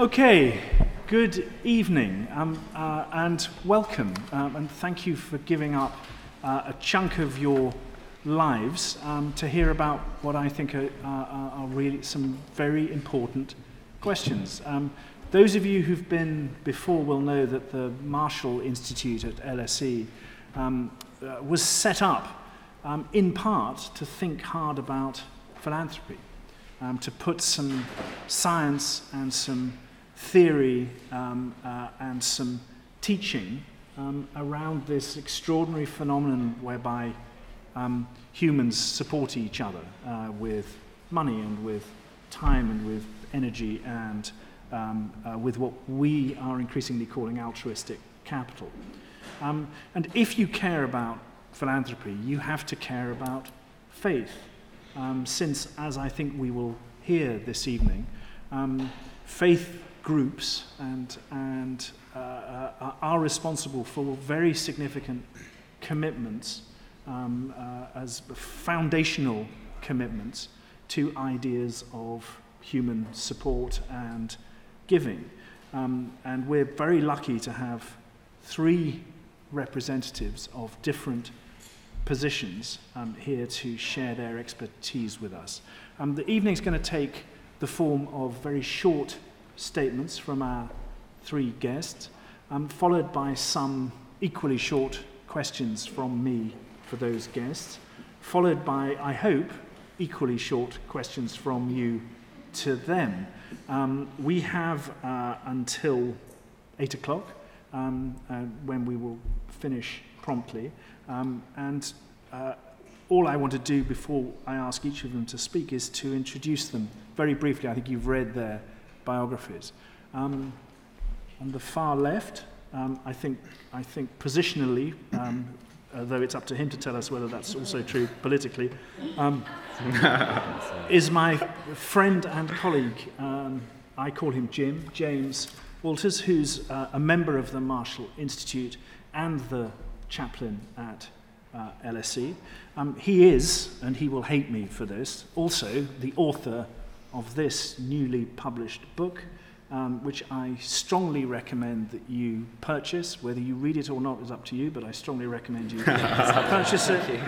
Okay, good evening and welcome, and thank you for giving up a chunk of your lives to hear about what I think are really some very important questions. Those of you who've been before will know that the Marshall Institute at LSE was set up in part to think hard about philanthropy, to put some science and some theory and some teaching around this extraordinary phenomenon whereby humans support each other with money and with time and with energy and with what we are increasingly calling altruistic capital. And if you care about philanthropy, you have to care about faith, since, as I think we will hear this evening, faith groups and are responsible for very significant commitments as foundational commitments to ideas of human support and giving. And we're very lucky to have three representatives of different positions here to share their expertise with us. The evening's going to take the form of very short statements from our three guests, followed by some equally short questions from me for those guests, followed by, I hope, equally short questions from you to them. We have until 8 o'clock when we will finish promptly. And all I want to do before I ask each of them to speak is to introduce them very briefly. I think you've read their biographies. On the far left, I think positionally, though it's up to him to tell us whether that's also true politically, is my friend and colleague. I call him Jim, James Walters, who's a member of the Marshall Institute and the chaplain at LSE. He is, and he will hate me for this, also the author of this newly published book, which I strongly recommend that you purchase. Whether you read it or not is up to you, but I strongly recommend you purchase it.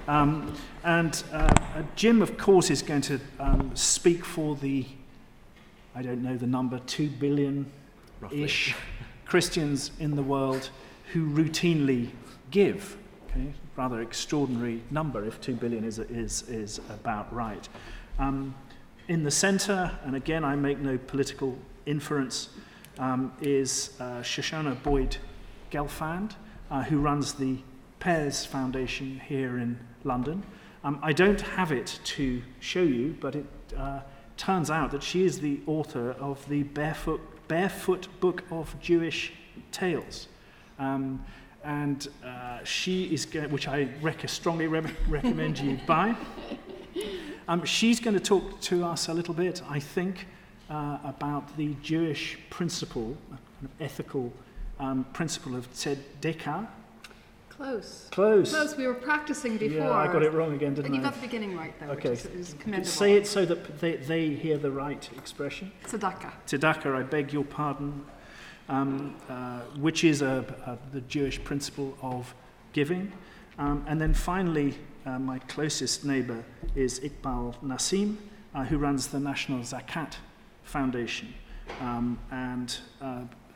And Jim, of course, is going to speak for the, I don't know the number, 2 billion-ish Christians in the world who routinely give. Okay? Rather extraordinary number if 2 billion is about right. In the centre, and again I make no political inference, is Shoshana Boyd-Gelfand, who runs the Pears Foundation here in London. I don't have it to show you, but it turns out that she is the author of the Barefoot Book of Jewish Tales. And she is, which I strongly recommend you buy. She's going to talk to us a little bit, I think, about the Jewish principle, kind of ethical principle of tzedakah. Close. We were practicing before. Yeah, I got it wrong again, didn't I? You got the beginning right, though, okay. Which is commendable. Say it so that they hear the right expression. Tzedakah, I beg your pardon. Which is the Jewish principle of giving. And then finally, my closest neighbor is Iqbal Nassim, who runs the National Zakat Foundation. And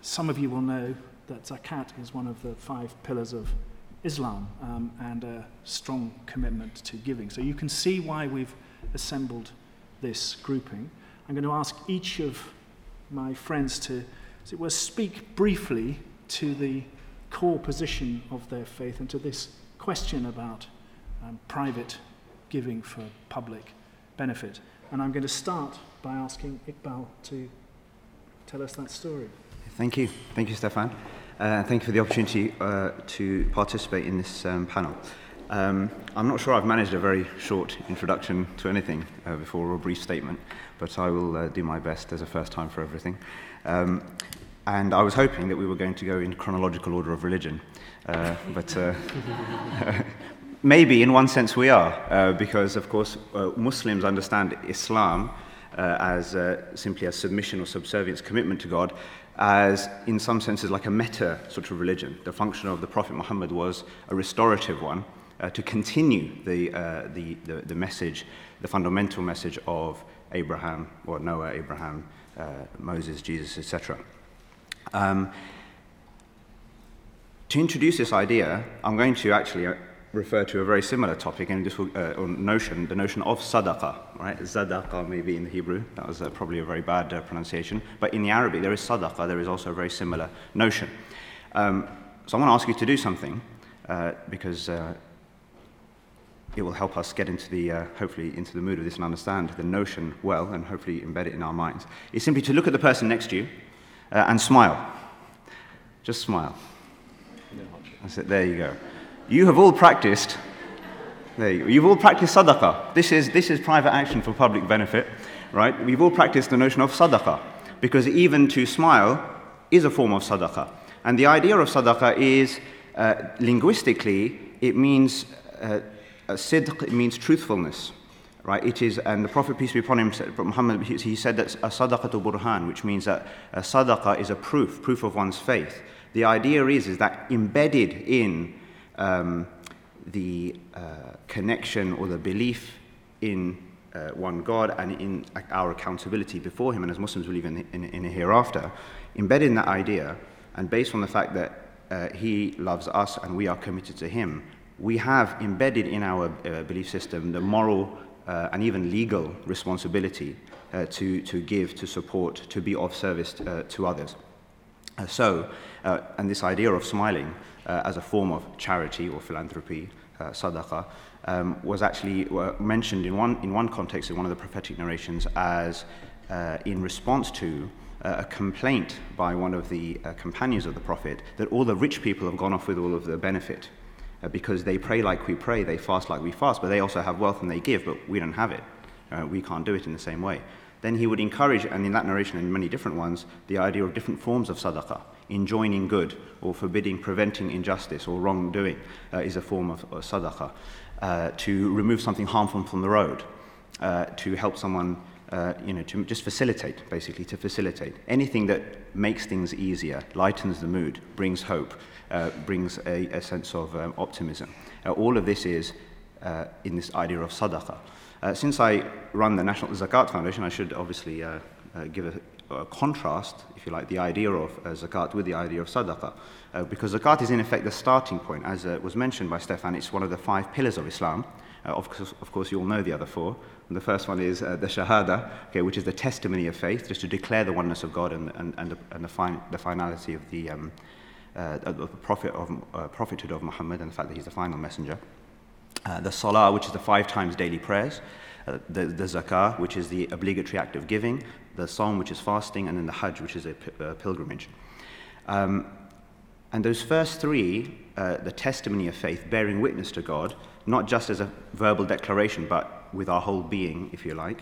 some of you will know that Zakat is one of the 5 pillars of Islam and a strong commitment to giving. So you can see why we've assembled this grouping. I'm going to ask each of my friends to, as it were, speak briefly to the core position of their faith and to this question about private giving for public benefit. And I'm going to start by asking Iqbal to tell us that story. Thank you, Stefan. Thank you for the opportunity to participate in this panel. I'm not sure I've managed a very short introduction to anything before, or a brief statement, but I will do my best. There's a first time for everything. And I was hoping that we were going to go in chronological order of religion, but maybe in one sense we are, because of course Muslims understand Islam as simply as submission or subservience, commitment to God, as in some senses like a meta sort of religion. The function of the Prophet Muhammad was a restorative one, to continue the message, the fundamental message of Abraham, or Noah, Abraham, Moses, Jesus, etc. To introduce this idea, I'm going to actually refer to a very similar topic, and this will, or notion, the notion of sadaqah, right? Zadaqah maybe in the Hebrew, that was probably a very bad pronunciation, but in the Arabic there is sadaqah, there is also a very similar notion. So I'm going to ask you to do something, because it will help us get into the, hopefully into the mood of this and understand the notion well, and hopefully embed it in our minds. It's simply to look at the person next to you and smile. Just smile. That's it, there you go. You have all practiced, there you go. You've all practiced sadaqah. This is private action for public benefit, right? We've all practiced the notion of sadaqah, because even to smile is a form of sadaqah. And the idea of sadaqah is, linguistically, it means sidq, it means truthfulness, right? It is, and the Prophet, peace be upon him, Muhammad, he said that a sadaqatu burhan, which means that a sadaqah is a proof of one's faith. The idea is that embedded in the connection or the belief in one God and in our accountability before Him, and as Muslims believe in a hereafter, embedded in that idea, and based on the fact that He loves us and we are committed to Him, we have embedded in our belief system the moral and even legal responsibility to give, to support, to be of service to others. And this idea of smiling as a form of charity or philanthropy, sadaqah, was actually mentioned in one context in one of the prophetic narrations as in response to a complaint by one of the companions of the Prophet that all the rich people have gone off with all of the benefit because they pray like we pray, they fast like we fast, but they also have wealth and they give, but we don't have it. We can't do it in the same way. Then he would encourage, and in that narration and many different ones, the idea of different forms of sadaqah. Enjoining good, or forbidding, preventing injustice or wrongdoing is a form of sadaqah. To remove something harmful from the road, to help someone, to just facilitate, basically, to facilitate. Anything that makes things easier, lightens the mood, brings hope, brings a sense of optimism. All of this is in this idea of sadaqah. Since I run the National Zakat Foundation, I should obviously give a contrast, if you like, the idea of zakat with the idea of sadaqah. Because zakat is in effect the starting point. As was mentioned by Stefan, it's one of the 5 pillars of Islam. Of course, you all know the other 4. And the first one is the Shahada, which is the testimony of faith, just to declare the oneness of God and the finality of the prophethood of Muhammad and the fact that he's the final messenger. The Salah, which is the 5 times daily prayers. The Zakah, which is the obligatory act of giving. The Psalm, which is fasting, and then the Hajj, which is a pilgrimage. And those first 3, the testimony of faith, bearing witness to God, not just as a verbal declaration, but with our whole being, if you like.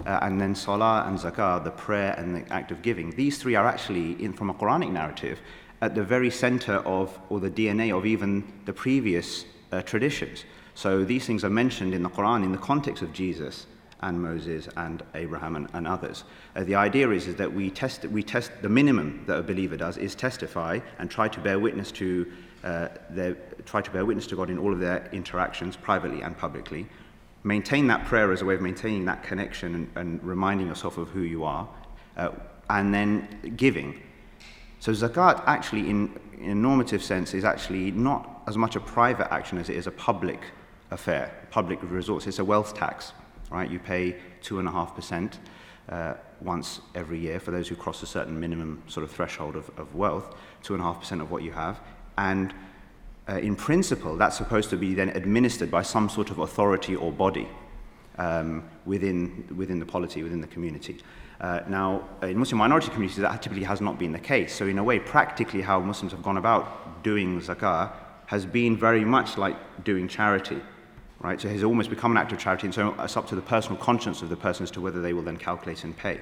And then Salah and Zakah, the prayer and the act of giving. These 3 are actually, from a Quranic narrative, at the very center of, or the DNA of even the previous traditions. So these things are mentioned in the Quran in the context of Jesus and Moses and Abraham and others. The idea is that we test the minimum that a believer does is testify and try to bear witness to God in all of their interactions, privately and publicly. Maintain that prayer as a way of maintaining that connection and reminding yourself of who you are, and then giving. So zakat actually, in a normative sense, is actually not as much a private action as it is a public affair, public resource. It's a wealth tax, right? You pay 2.5% once every year for those who cross a certain minimum sort of threshold of wealth, 2.5% of what you have. And in principle, that's supposed to be then administered by some sort of authority or body within the polity, within the community. Now, in Muslim minority communities, that typically has not been the case. So in a way, practically how Muslims have gone about doing zakah has been very much like doing charity, right? So it has almost become an act of charity, and so it's up to the personal conscience of the person as to whether they will then calculate and pay.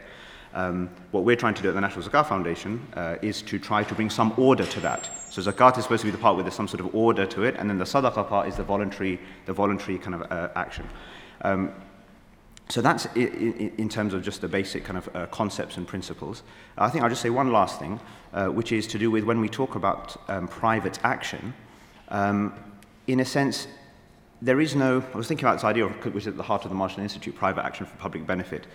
What we're trying to do at the National Zakat Foundation is to try to bring some order to that. So zakat is supposed to be the part where there's some sort of order to it, and then the sadaqah part is the voluntary kind of action. So that's in terms of just the basic kind of concepts and principles. I think I'll just say one last thing, which is to do with when we talk about private action. In a sense, there is no, I was thinking about this idea, which is at the heart of the Marshall Institute, private action for public benefit.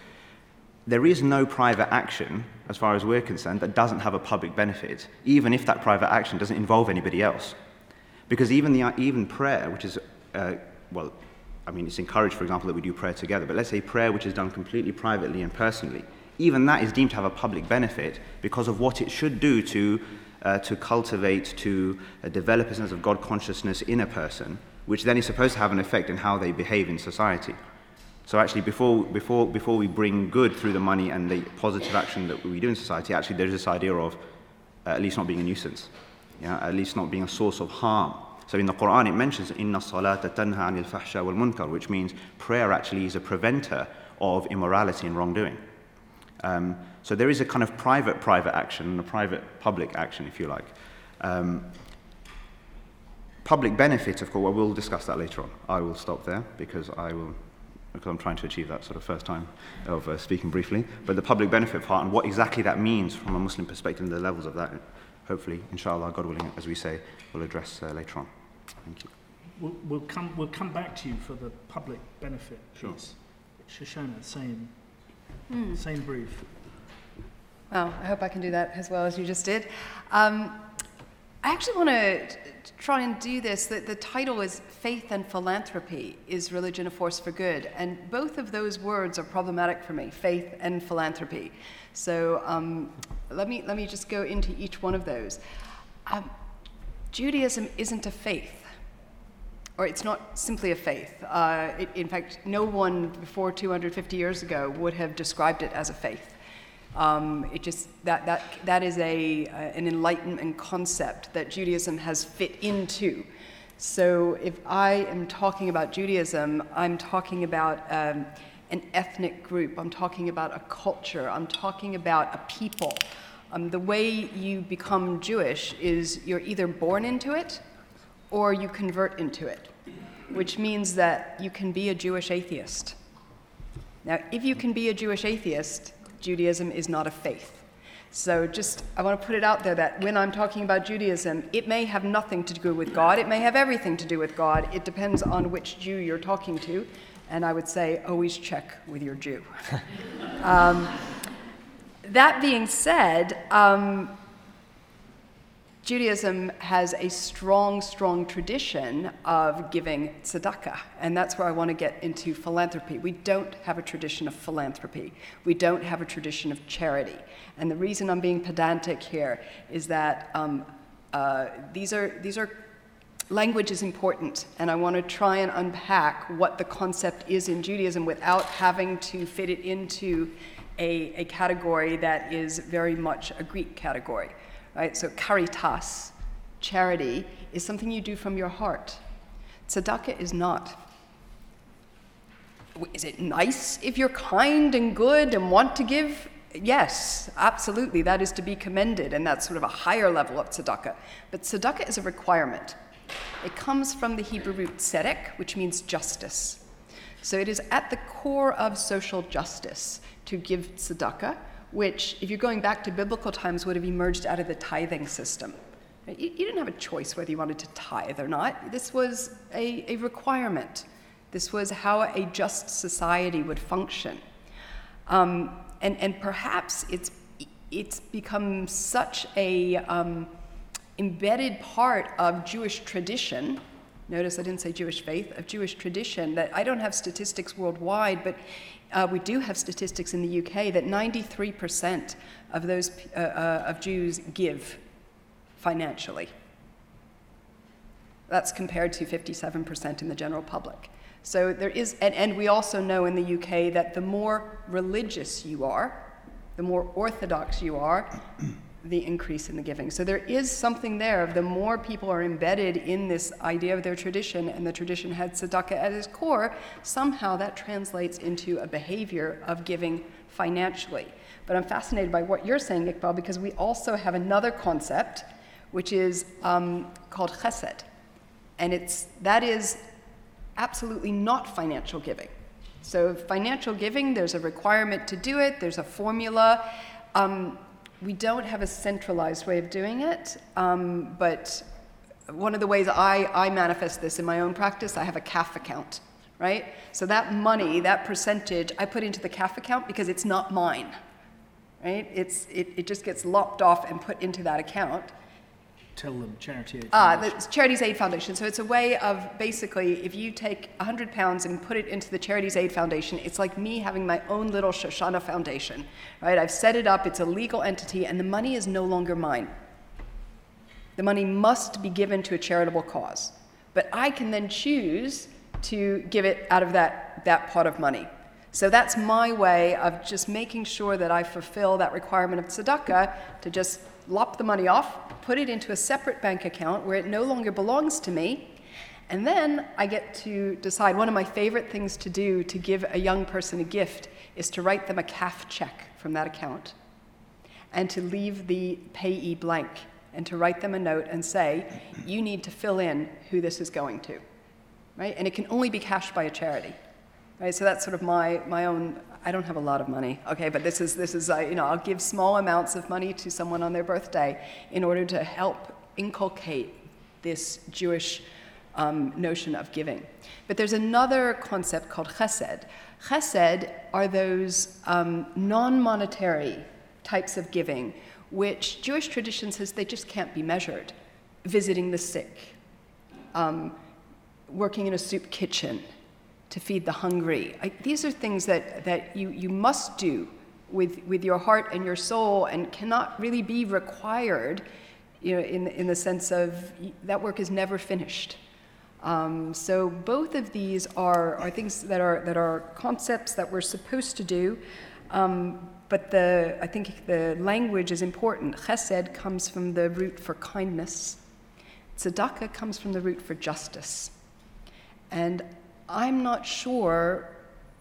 There is no private action, as far as we're concerned, that doesn't have a public benefit, even if that private action doesn't involve anybody else. Because even prayer, which is, it's encouraged, for example, that we do prayer together, but let's say prayer which is done completely privately and personally, even that is deemed to have a public benefit because of what it should do to cultivate, to develop a sense of God consciousness in a person, which then is supposed to have an effect in how they behave in society. So actually, before we bring good through the money and the positive action that we do in society, actually there's this idea of at least not being a nuisance, at least not being a source of harm. So in the Quran it mentions Inna salata tanha anil fahsha wal munkar, which means prayer actually is a preventer of immorality and wrongdoing. So there is a kind of private action and a private public action, if you like. Public benefit, of course, we'll discuss that later on. I will stop there because I'm trying to achieve that sort of first time of speaking briefly. But the public benefit part and what exactly that means from a Muslim perspective and the levels of that, hopefully, inshallah, God willing, as we say, we'll address later on. Thank you. We'll come back to you for the public benefit piece. Sure. Shoshana, same brief. Well, I hope I can do that as well as you just did. I actually want to try and do this. The title is Faith and Philanthropy, is Religion a Force for Good? And both of those words are problematic for me, faith and philanthropy. So let me just go into each one of those. Judaism isn't a faith, or it's not simply a faith. In fact, no one before 250 years ago would have described it as a faith. That is an enlightenment concept that Judaism has fit into. So if I am talking about Judaism, I'm talking about an ethnic group, I'm talking about a culture, I'm talking about a people. The way you become Jewish is you're either born into it or you convert into it, which means that you can be a Jewish atheist. Now, if you can be a Jewish atheist, Judaism is not a faith. So I want to put it out there that when I'm talking about Judaism, it may have nothing to do with God, it may have everything to do with God, it depends on which Jew you're talking to, and I would say always check with your Jew. That being said, Judaism has a strong tradition of giving tzedakah, and that's where I want to get into philanthropy. We don't have a tradition of philanthropy. We don't have a tradition of charity. And the reason I'm being pedantic here is that language is important, and I want to try and unpack what the concept is in Judaism without having to fit it into a category that is very much a Greek category. Right? So caritas, charity, is something you do from your heart. Tzedakah is not. Is it nice if you're kind and good and want to give? Yes, absolutely. That is to be commended, and that's sort of a higher level of tzedakah. But tzedakah is a requirement. It comes from the Hebrew root tzedek, which means justice. So it is at the core of social justice to give tzedakah, which, if you're going back to biblical times, would have emerged out of the tithing system. You didn't have a choice whether you wanted to tithe or not. This was a requirement. This was how a just society would function. And perhaps it's become such a embedded part of Jewish tradition. Notice I didn't say Jewish faith, of Jewish tradition, that I don't have statistics worldwide, but we do have statistics in the UK that 93% of those of Jews give financially. That's compared to 57% in the general public. So there is, and we also know in the UK that the more religious you are, the more orthodox you are, the increase in the giving. So there is something there of the more people are embedded in this idea of their tradition, and the tradition had tzedakah at its core, somehow that translates into a behavior of giving financially. But I'm fascinated by what you're saying, Iqbal, because we also have another concept, which is called chesed. And that is absolutely not financial giving. So financial giving, there's a requirement to do it, there's a formula. We don't have a centralized way of doing it, but one of the ways I manifest this in my own practice, I have a CAF account, right? So that money, that percentage, I put into the CAF account because it's not mine, right? It just gets lopped off and put into that account. Tell them Charity Aid Foundation. The Charities Aid Foundation. So it's a way of basically, if you take £100 and put it into the Charities Aid Foundation, it's like me having my own little Shoshana Foundation, right? I've set it up, it's a legal entity, and the money is no longer mine. The money must be given to a charitable cause. But I can then choose to give it out of that pot of money. So that's my way of just making sure that I fulfill that requirement of tzedakah, to just lop the money off, put it into a separate bank account where it no longer belongs to me, and then I get to decide. One of my favorite things to do to give a young person a gift is to write them a CAF check from that account and to leave the payee blank and to write them a note and say, you need to fill in who this is going to, right? And it can only be cashed by a charity, right? So that's sort of my own. I don't have a lot of money, okay, but this is I'll give small amounts of money to someone on their birthday in order to help inculcate this Jewish notion of giving. But there's another concept called chesed. Chesed are those non-monetary types of giving, which Jewish tradition says they just can't be measured. Visiting the sick, working in a soup kitchen, to feed the hungry. These are things that you must do with your heart and your soul, and cannot really be required, in the sense of that work is never finished. So both of these are things that are concepts that we're supposed to do, but I think the language is important. Chesed comes from the root for kindness. Tzedakah comes from the root for justice. And I'm not sure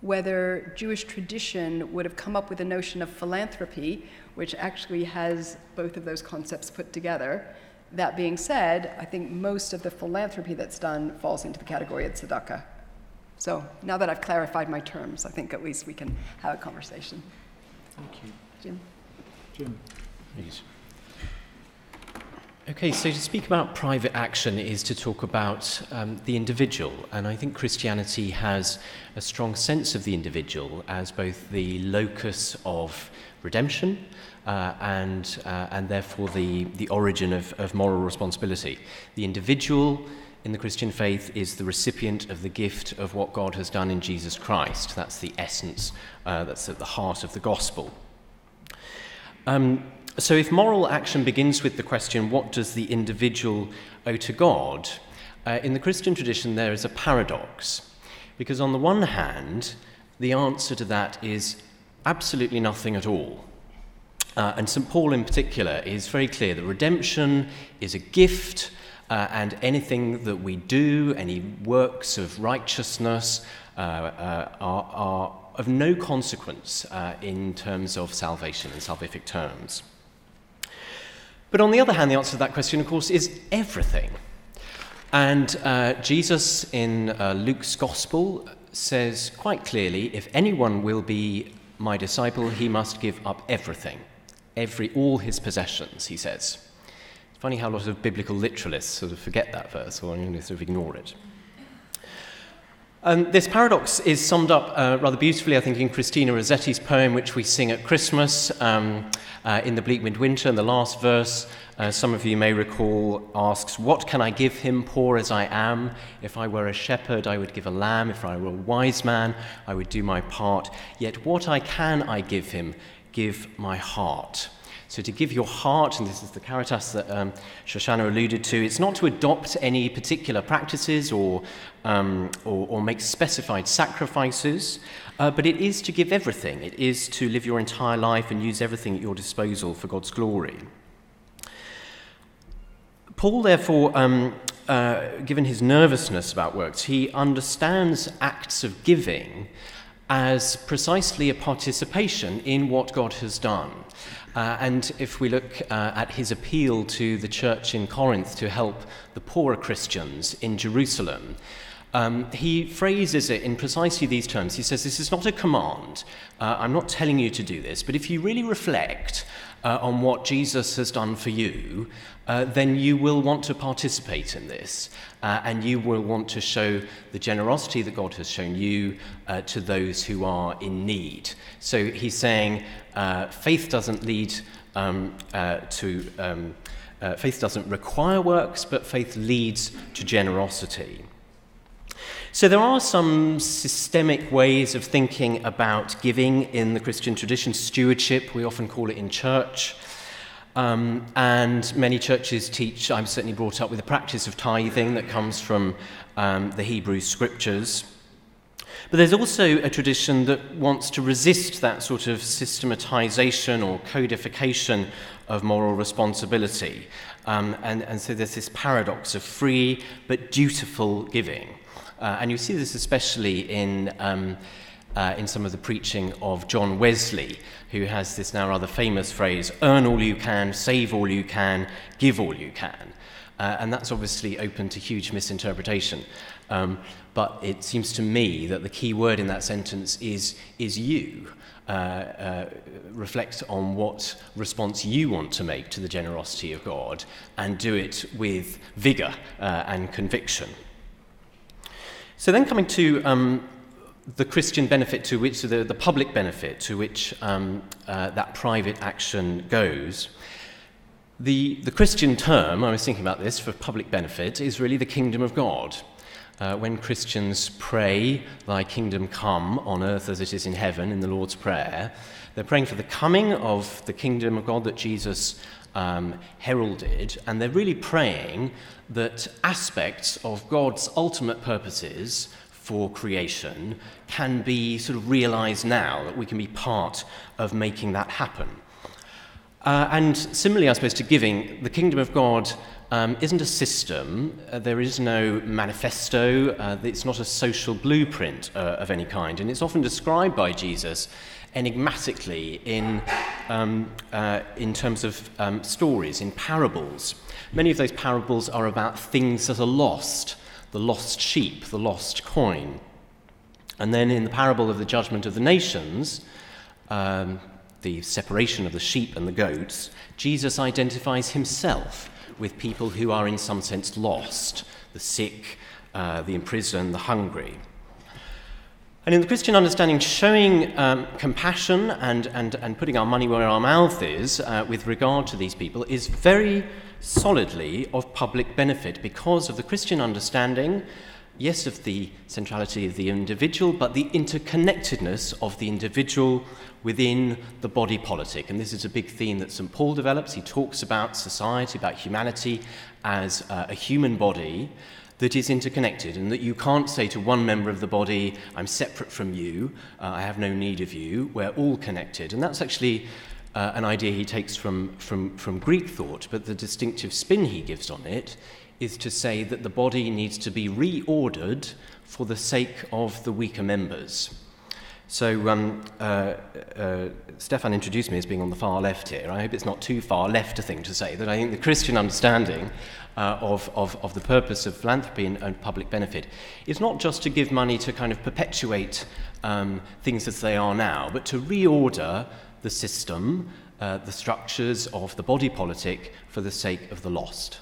whether Jewish tradition would have come up with a notion of philanthropy, which actually has both of those concepts put together. That being said, I think most of the philanthropy that's done falls into the category of tzedakah. So now that I've clarified my terms, I think at least we can have a conversation. Thank you. Jim? Please. Okay, so to speak about private action is to talk about the individual, and I think Christianity has a strong sense of the individual as both the locus of redemption and therefore the origin of moral responsibility. The individual in the Christian faith is the recipient of the gift of what God has done in Jesus Christ. That's the essence, that's at the heart of the gospel. So if moral action begins with the question, what does the individual owe to God? In the Christian tradition, there is a paradox. Because on the one hand, the answer to that is absolutely nothing at all. And St. Paul in particular is very clear that redemption is a gift, and anything that we do, any works of righteousness, are of no consequence in terms of salvation, in salvific terms. But on the other hand, the answer to that question, of course, is everything. And Jesus in Luke's Gospel says quite clearly, if anyone will be my disciple, he must give up everything, all his possessions, he says. It's funny how a lot of biblical literalists sort of forget that verse, or sort of ignore it. This paradox is summed up rather beautifully, I think, in Christina Rossetti's poem, which we sing at Christmas, in the bleak midwinter. And the last verse, some of you may recall, asks, "What can I give him, poor as I am? If I were a shepherd, I would give a lamb. If I were a wise man, I would do my part. Yet what I give him, give my heart." So to give your heart, and this is the caritas that Shoshana alluded to, it's not to adopt any particular practices or make specified sacrifices, but it is to give everything. It is to live your entire life and use everything at your disposal for God's glory. Paul, therefore, given his nervousness about works, he understands acts of giving as precisely a participation in what God has done. And if we look at his appeal to the church in Corinth to help the poorer Christians in Jerusalem, he phrases it in precisely these terms. He says, this is not a command. I'm not telling you to do this, but if you really reflect on what Jesus has done for you, then you will want to participate in this, and you will want to show the generosity that God has shown you to those who are in need. So he's saying faith doesn't lead faith doesn't require works, but faith leads to generosity. So there are some systemic ways of thinking about giving in the Christian tradition. Stewardship, we often call it in church. And many churches teach, I'm certainly brought up with the practice of tithing that comes from the Hebrew scriptures. But there's also a tradition that wants to resist that sort of systematization or codification of moral responsibility. And so there's this paradox of free but dutiful giving. And you see this especially in some of the preaching of John Wesley, who has this now rather famous phrase, earn all you can, save all you can, give all you can. And that's obviously open to huge misinterpretation. But it seems to me that the key word in that sentence is you. Reflect on what response you want to make to the generosity of God, and do it with vigour and conviction. So then coming to the Christian benefit to which, the public benefit to which that private action goes, the Christian term, I was thinking about this, for public benefit is really the kingdom of God. When Christians pray, thy kingdom come on earth as it is in heaven, in the Lord's Prayer, they're praying for the coming of the kingdom of God that Jesus heralded, and they're really praying that aspects of God's ultimate purposes for creation can be sort of realized now, that we can be part of making that happen. And similarly, I suppose, to giving, the kingdom of God isn't a system. There is no manifesto. It's not a social blueprint of any kind. And it's often described by Jesus enigmatically in terms of stories, in parables. Many of those parables are about things that are lost, the lost sheep, the lost coin. And then in the parable of the judgment of the nations, the separation of the sheep and the goats, Jesus identifies himself with people who are in some sense lost, the sick, the imprisoned, the hungry. And in the Christian understanding, showing compassion and putting our money where our mouth is with regard to these people is very solidly of public benefit because of the Christian understanding, yes, of the centrality of the individual, but the interconnectedness of the individual within the body politic. And this is a big theme that St. Paul develops. He talks about society, about humanity as a human body that is interconnected, and that you can't say to one member of the body, I'm separate from you, I have no need of you. We're all connected. And that's actually an idea he takes from Greek thought, but the distinctive spin he gives on it is to say that the body needs to be reordered for the sake of the weaker members. So Stefan introduced me as being on the far left here. I hope it's not too far left a thing to say that I think the Christian understanding of the purpose of philanthropy and public benefit is not just to give money to kind of perpetuate things as they are now, but to reorder the system, the structures of the body politic for the sake of the lost.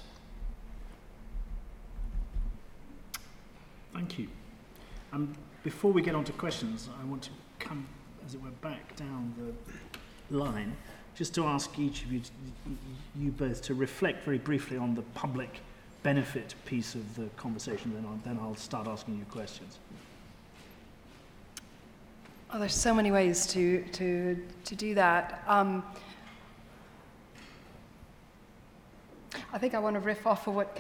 Thank you. Before we get on to questions, I want to come, as it were, back down the line, just to ask each of you both to reflect very briefly on the public benefit piece of the conversation, then I'll start asking you questions. Oh, there's so many ways to do that. I think I want to riff off of what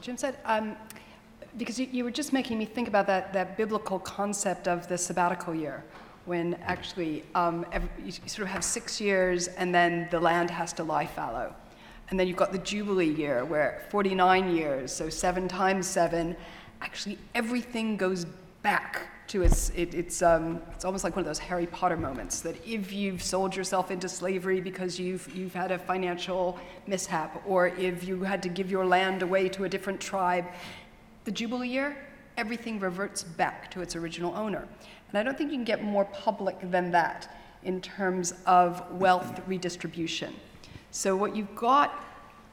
Jim said? Because you were just making me think about that biblical concept of the sabbatical year, when actually you sort of have 6 years and then the land has to lie fallow. And then you've got the Jubilee year where 49 years, so 7 times 7, actually everything goes back to it's almost like one of those Harry Potter moments, that if you've sold yourself into slavery because you've had a financial mishap, or if you had to give your land away to a different tribe, the Jubilee year, everything reverts back to its original owner. And I don't think you can get more public than that in terms of wealth redistribution. So what you've got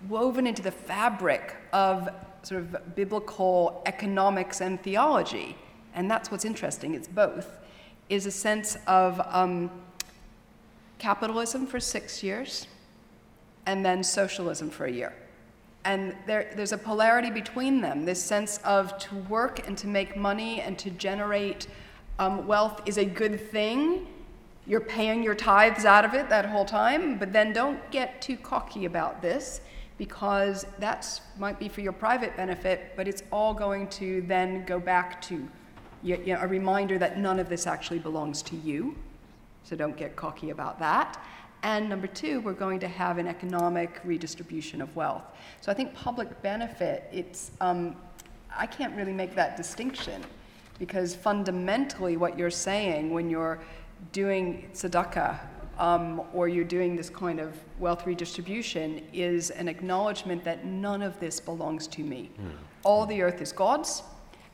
woven into the fabric of sort of biblical economics and theology, and that's what's interesting, it's both, is a sense of capitalism for 6 years and then socialism for a year. And there's a polarity between them, this sense of to work and to make money and to generate wealth is a good thing. You're paying your tithes out of it that whole time, but then don't get too cocky about this, because that might be for your private benefit, but it's all going to then go back to a reminder that none of this actually belongs to you, so don't get cocky about that. And number two, we're going to have an economic redistribution of wealth. So I think public benefit, I can't really make that distinction, because fundamentally what you're saying when you're doing tzedakah or you're doing this kind of wealth redistribution is an acknowledgement that none of this belongs to me. All the earth is God's,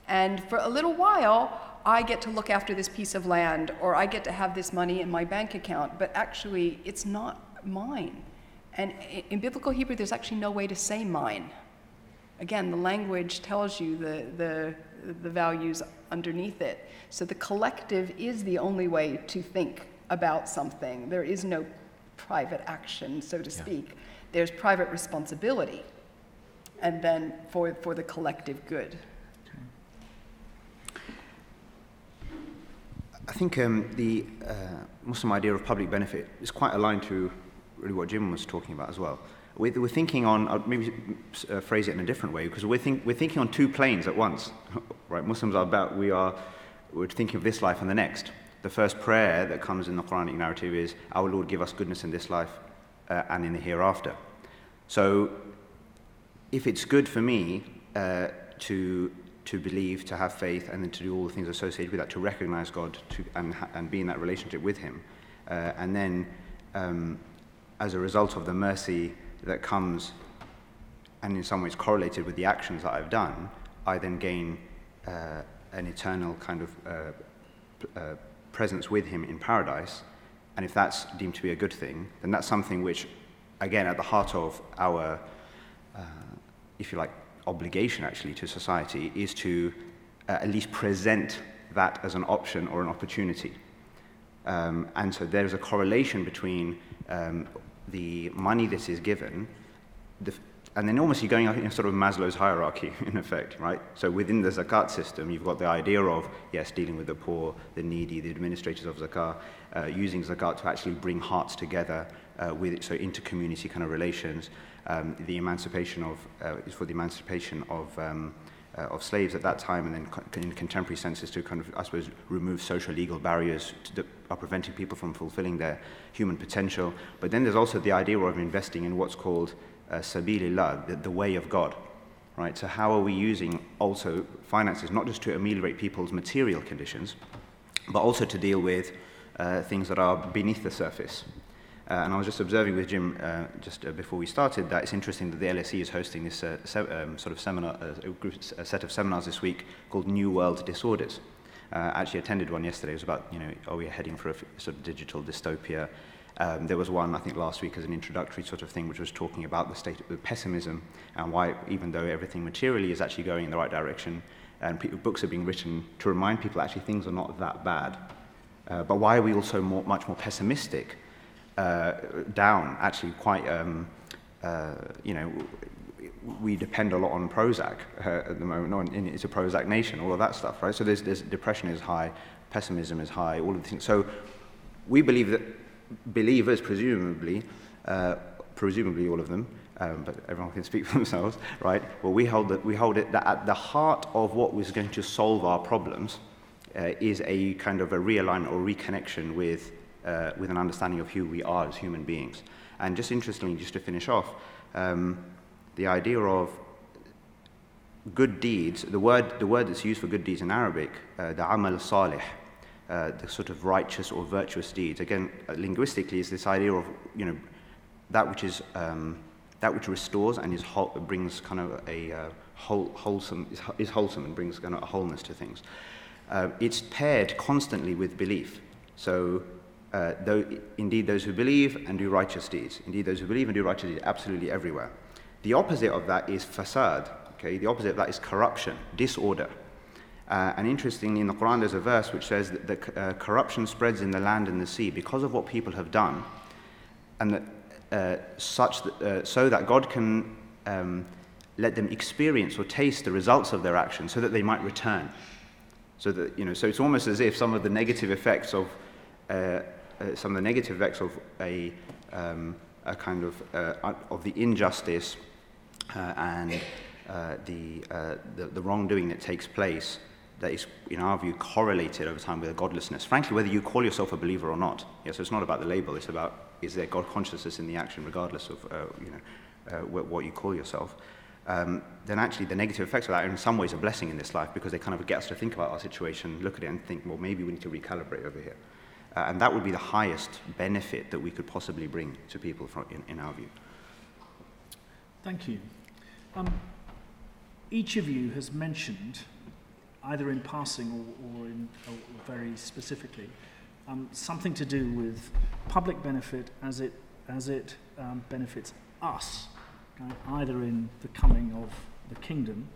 and for a little while I get to look after this piece of land, or I get to have this money in my bank account, but actually it's not mine. And in biblical Hebrew there's actually no way to say mine. Again, the language tells you the values underneath it. So the collective is the only way to think about something. There is no private action, so to speak. There's private responsibility, and then for the collective good. I think the Muslim idea of public benefit is quite aligned to really what Jim was talking about as well. We're thinking on, I'll maybe phrase it in a different way, because we're thinking on two planes at once, right? Muslims are about, we're thinking of this life and the next. The first prayer that comes in the Quranic narrative is, our Lord, give us goodness in this life and in the hereafter. So if it's good for me to believe, to have faith, and then to do all the things associated with that, to recognize God and be in that relationship with him, and then as a result of the mercy that comes and in some ways correlated with the actions that I've done, I then gain an eternal kind of presence with him in paradise. And if that's deemed to be a good thing, then that's something which, again, at the heart of our, if you like, obligation actually to society is to at least present that as an option or an opportunity. And so there's a correlation between the money that is given, and then almost you're going up in sort of Maslow's hierarchy, in effect, right? So within the Zakat system, you've got the idea of, yes, dealing with the poor, the needy, the administrators of Zakat, using Zakat to actually bring hearts together so inter-community kind of relations. The emancipation is for the emancipation of slaves at that time, and then in contemporary senses to kind of, I suppose, remove social legal barriers that are preventing people from fulfilling their human potential. But then there's also the idea of investing in what's called sabilillah, the way of God, right? So how are we using also finances, not just to ameliorate people's material conditions, but also to deal with things that are beneath the surface. And I was just observing with Jim just before we started that it's interesting that the LSE is hosting this sort of seminar, a set of seminars this week called New World Disorders. Actually attended one yesterday. It was about, are we heading for a sort of digital dystopia? There was one, I think, last week as an introductory sort of thing, which was talking about the state of pessimism and why, even though everything materially is actually going in the right direction, and books are being written to remind people actually things are not that bad. But why are we also much more pessimistic? Down, actually quite, we depend a lot on Prozac at the moment. It's a Prozac nation, all of that stuff, right? So there's depression is high, pessimism is high, all of the things. So we believe that believers, presumably all of them, but everyone can speak for themselves, right? Well, we hold it that at the heart of what was going to solve our problems is a kind of a realignment or reconnection with an understanding of who we are as human beings. And just interestingly, just to finish off, the idea of good deeds, the word that's used for good deeds in Arabic, the amal salih, the sort of righteous or virtuous deeds, again, linguistically is this idea of, that which restores and brings kind of a wholesome, is wholesome and brings kind of a wholeness to things. It's paired constantly with belief. So, indeed those who believe and do righteous deeds. Indeed those who believe and do righteous deeds, absolutely everywhere. The opposite of that is fasad. Okay? The opposite of that is corruption, disorder. And interestingly, in the Quran there's a verse which says that the corruption spreads in the land and the sea because of what people have done, and that, so that God can let them experience or taste the results of their actions, so that they might return. So that so it's almost as if some of the negative effects of a kind of the injustice and the wrongdoing that takes place, that is, in our view, correlated over time with a godlessness. Frankly, whether you call yourself a believer or not. So it's not about the label. It's about, is there God consciousness in the action, regardless of what you call yourself. Then actually the negative effects of that are in some ways a blessing in this life, because they kind of get us to think about our situation, look at it and think, well, maybe we need to recalibrate over here. And that would be the highest benefit that we could possibly bring to people in our view. Thank you. Each of you has mentioned, either in passing or very specifically, something to do with public benefit as it benefits us, either in the coming of the kingdom,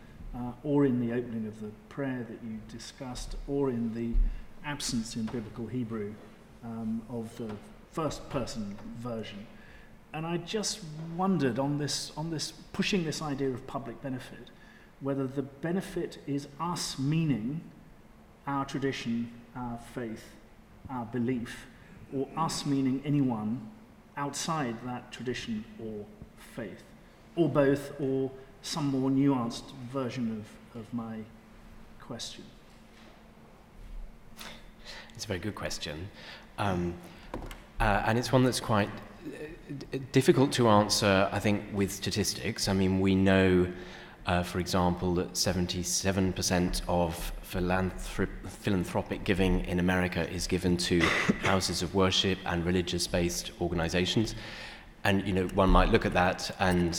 or in the opening of the prayer that you discussed, or in the absence in biblical Hebrew of the first person version. And I just wondered on this pushing this idea of public benefit, whether the benefit is us, meaning our tradition, our faith, our belief, or us, meaning anyone outside that tradition or faith, or both, or some more nuanced version of my question. It's a very good question. And it's one that's quite difficult to answer, I think, with statistics. I mean, we know, for example, that 77% of philanthropic giving in America is given to houses of worship and religious-based organizations. And, one might look at that and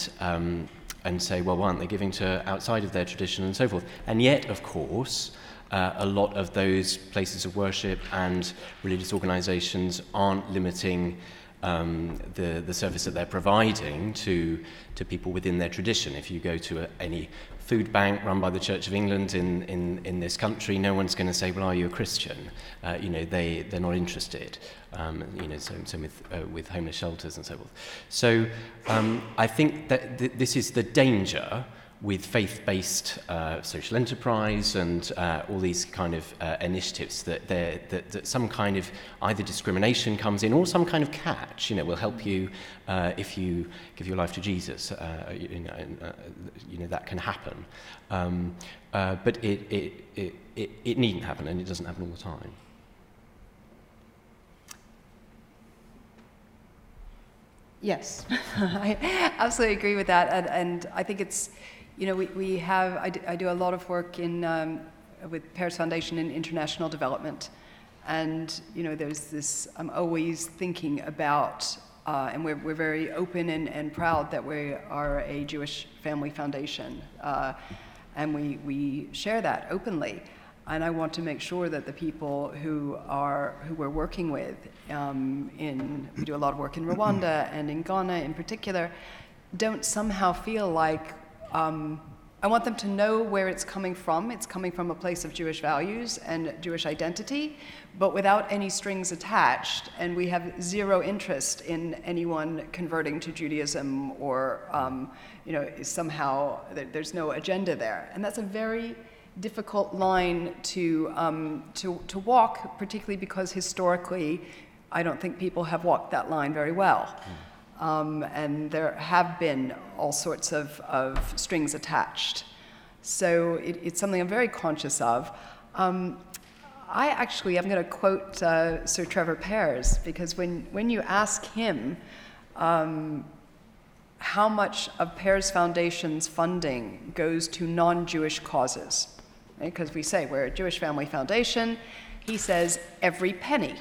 say, well, why aren't they giving to outside of their tradition and so forth? And yet, of course, a lot of those places of worship and religious organizations aren't limiting the service that they're providing to people within their tradition. If you go to any food bank run by the Church of England in this country, no one's going to say, well, are you a Christian? They're not interested. Same with homeless shelters and so forth. So I think that this is the danger with faith-based social enterprise and all these kind of initiatives, that some kind of either discrimination comes in or some kind of catch, will help you if you give your life to Jesus. That can happen. But it needn't happen, and it doesn't happen all the time. Yes, I absolutely agree with that, and I think it's, we have, I do a lot of work with Paris Foundation in international development, and there's this, I'm always thinking about, and we're very open and proud that we are a Jewish family foundation, and we share that openly. And I want to make sure that the people who we're working with, we do a lot of work in Rwanda and in Ghana in particular, don't somehow feel like, I want them to know where it's coming from. It's coming from a place of Jewish values and Jewish identity, but without any strings attached. And we have zero interest in anyone converting to Judaism or, somehow there's no agenda there. And that's a very difficult line to walk, particularly because historically, I don't think people have walked that line very well. And there have been all sorts of strings attached. So it's something I'm very conscious of. I'm going to quote Sir Trevor Pears, because when you ask him how much of Pears Foundation's funding goes to non-Jewish causes, because we say we're a Jewish family foundation, he says every penny.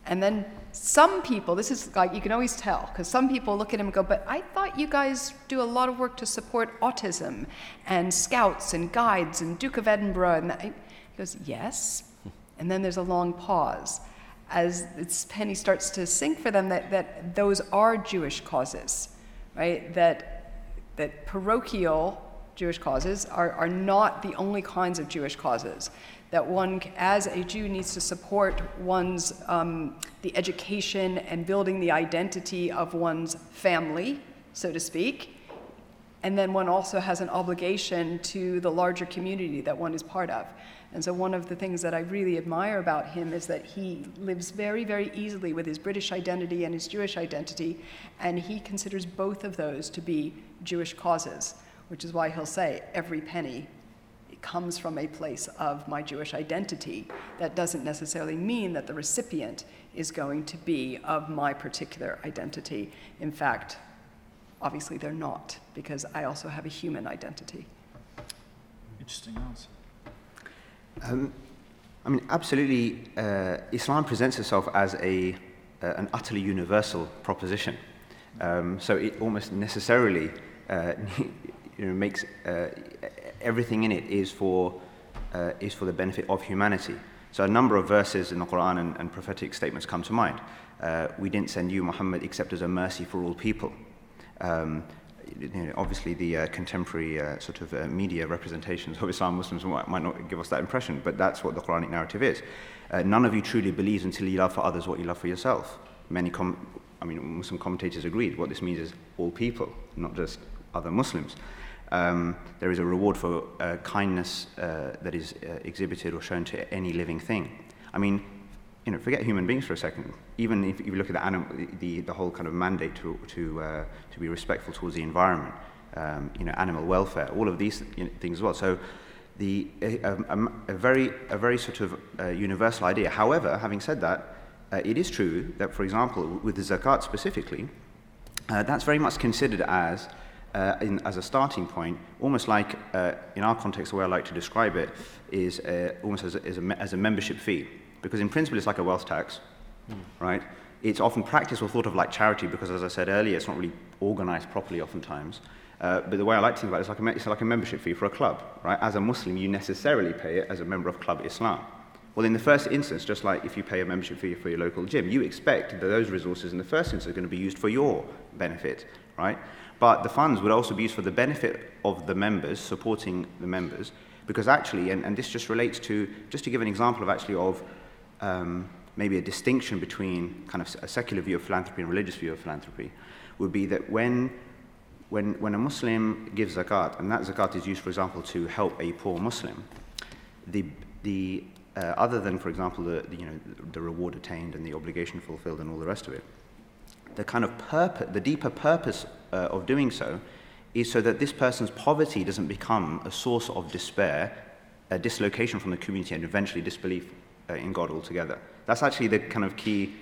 And then some people, this is like, you can always tell, because some people look at him and go, but I thought you guys do a lot of work to support autism and scouts and guides and Duke of Edinburgh. And that. He goes, yes. And then there's a long pause as this penny starts to sink for them that those are Jewish causes, right? That parochial Jewish causes are not the only kinds of Jewish causes. That one, as a Jew, needs to support one's the education and building the identity of one's family, so to speak. And then one also has an obligation to the larger community that one is part of. And so one of the things that I really admire about him is that he lives very, very easily with his British identity and his Jewish identity, and he considers both of those to be Jewish causes, which is why he'll say every penny comes from a place of my Jewish identity. That doesn't necessarily mean that the recipient is going to be of my particular identity. In fact, obviously they're not, because I also have a human identity. Interesting answer. I mean, absolutely, Islam presents itself as an utterly universal proposition. So it almost necessarily makes everything in it is for the benefit of humanity. So a number of verses in the Quran and prophetic statements come to mind. We didn't send you, Muhammad, except as a mercy for all people. Obviously, the contemporary sort of media representations of Islam Muslims might not give us that impression, but that's what the Quranic narrative is. None of you truly believes until you love for others what you love for yourself. Muslim commentators agreed. What this means is all people, not just other Muslims. There is a reward for kindness that is exhibited or shown to any living thing. I mean, forget human beings for a second. Even if you look at the whole kind of mandate to be respectful towards the environment, animal welfare, all of these things as well. So, a very sort of universal idea. However, having said that, it is true that, for example, with the zakat specifically, that's very much considered as a starting point, almost like in our context, the way I like to describe it is almost as a membership fee. Because in principle, it's like a wealth tax, right? It's often practiced or thought of like charity because, as I said earlier, it's not really organized properly oftentimes. But the way I like to think about it, it's like a membership fee for a club, right? As a Muslim, you necessarily pay it as a member of Club Islam. Well, in the first instance, just like if you pay a membership fee for your local gym, you expect that those resources in the first instance are going to be used for your benefit, right? But the funds would also be used for the benefit of the members, supporting the members, because actually, and this just relates to, just to give an example of actually of maybe a distinction between kind of a secular view of philanthropy and a religious view of philanthropy, would be that when a Muslim gives zakat, and that zakat is used, for example, to help a poor Muslim, the other than, for example, the reward attained and the obligation fulfilled and all the rest of it, the kind of purpose, the deeper purpose of doing so is so that this person's poverty doesn't become a source of despair, a dislocation from the community, and eventually disbelief in God altogether. That's actually the kind of key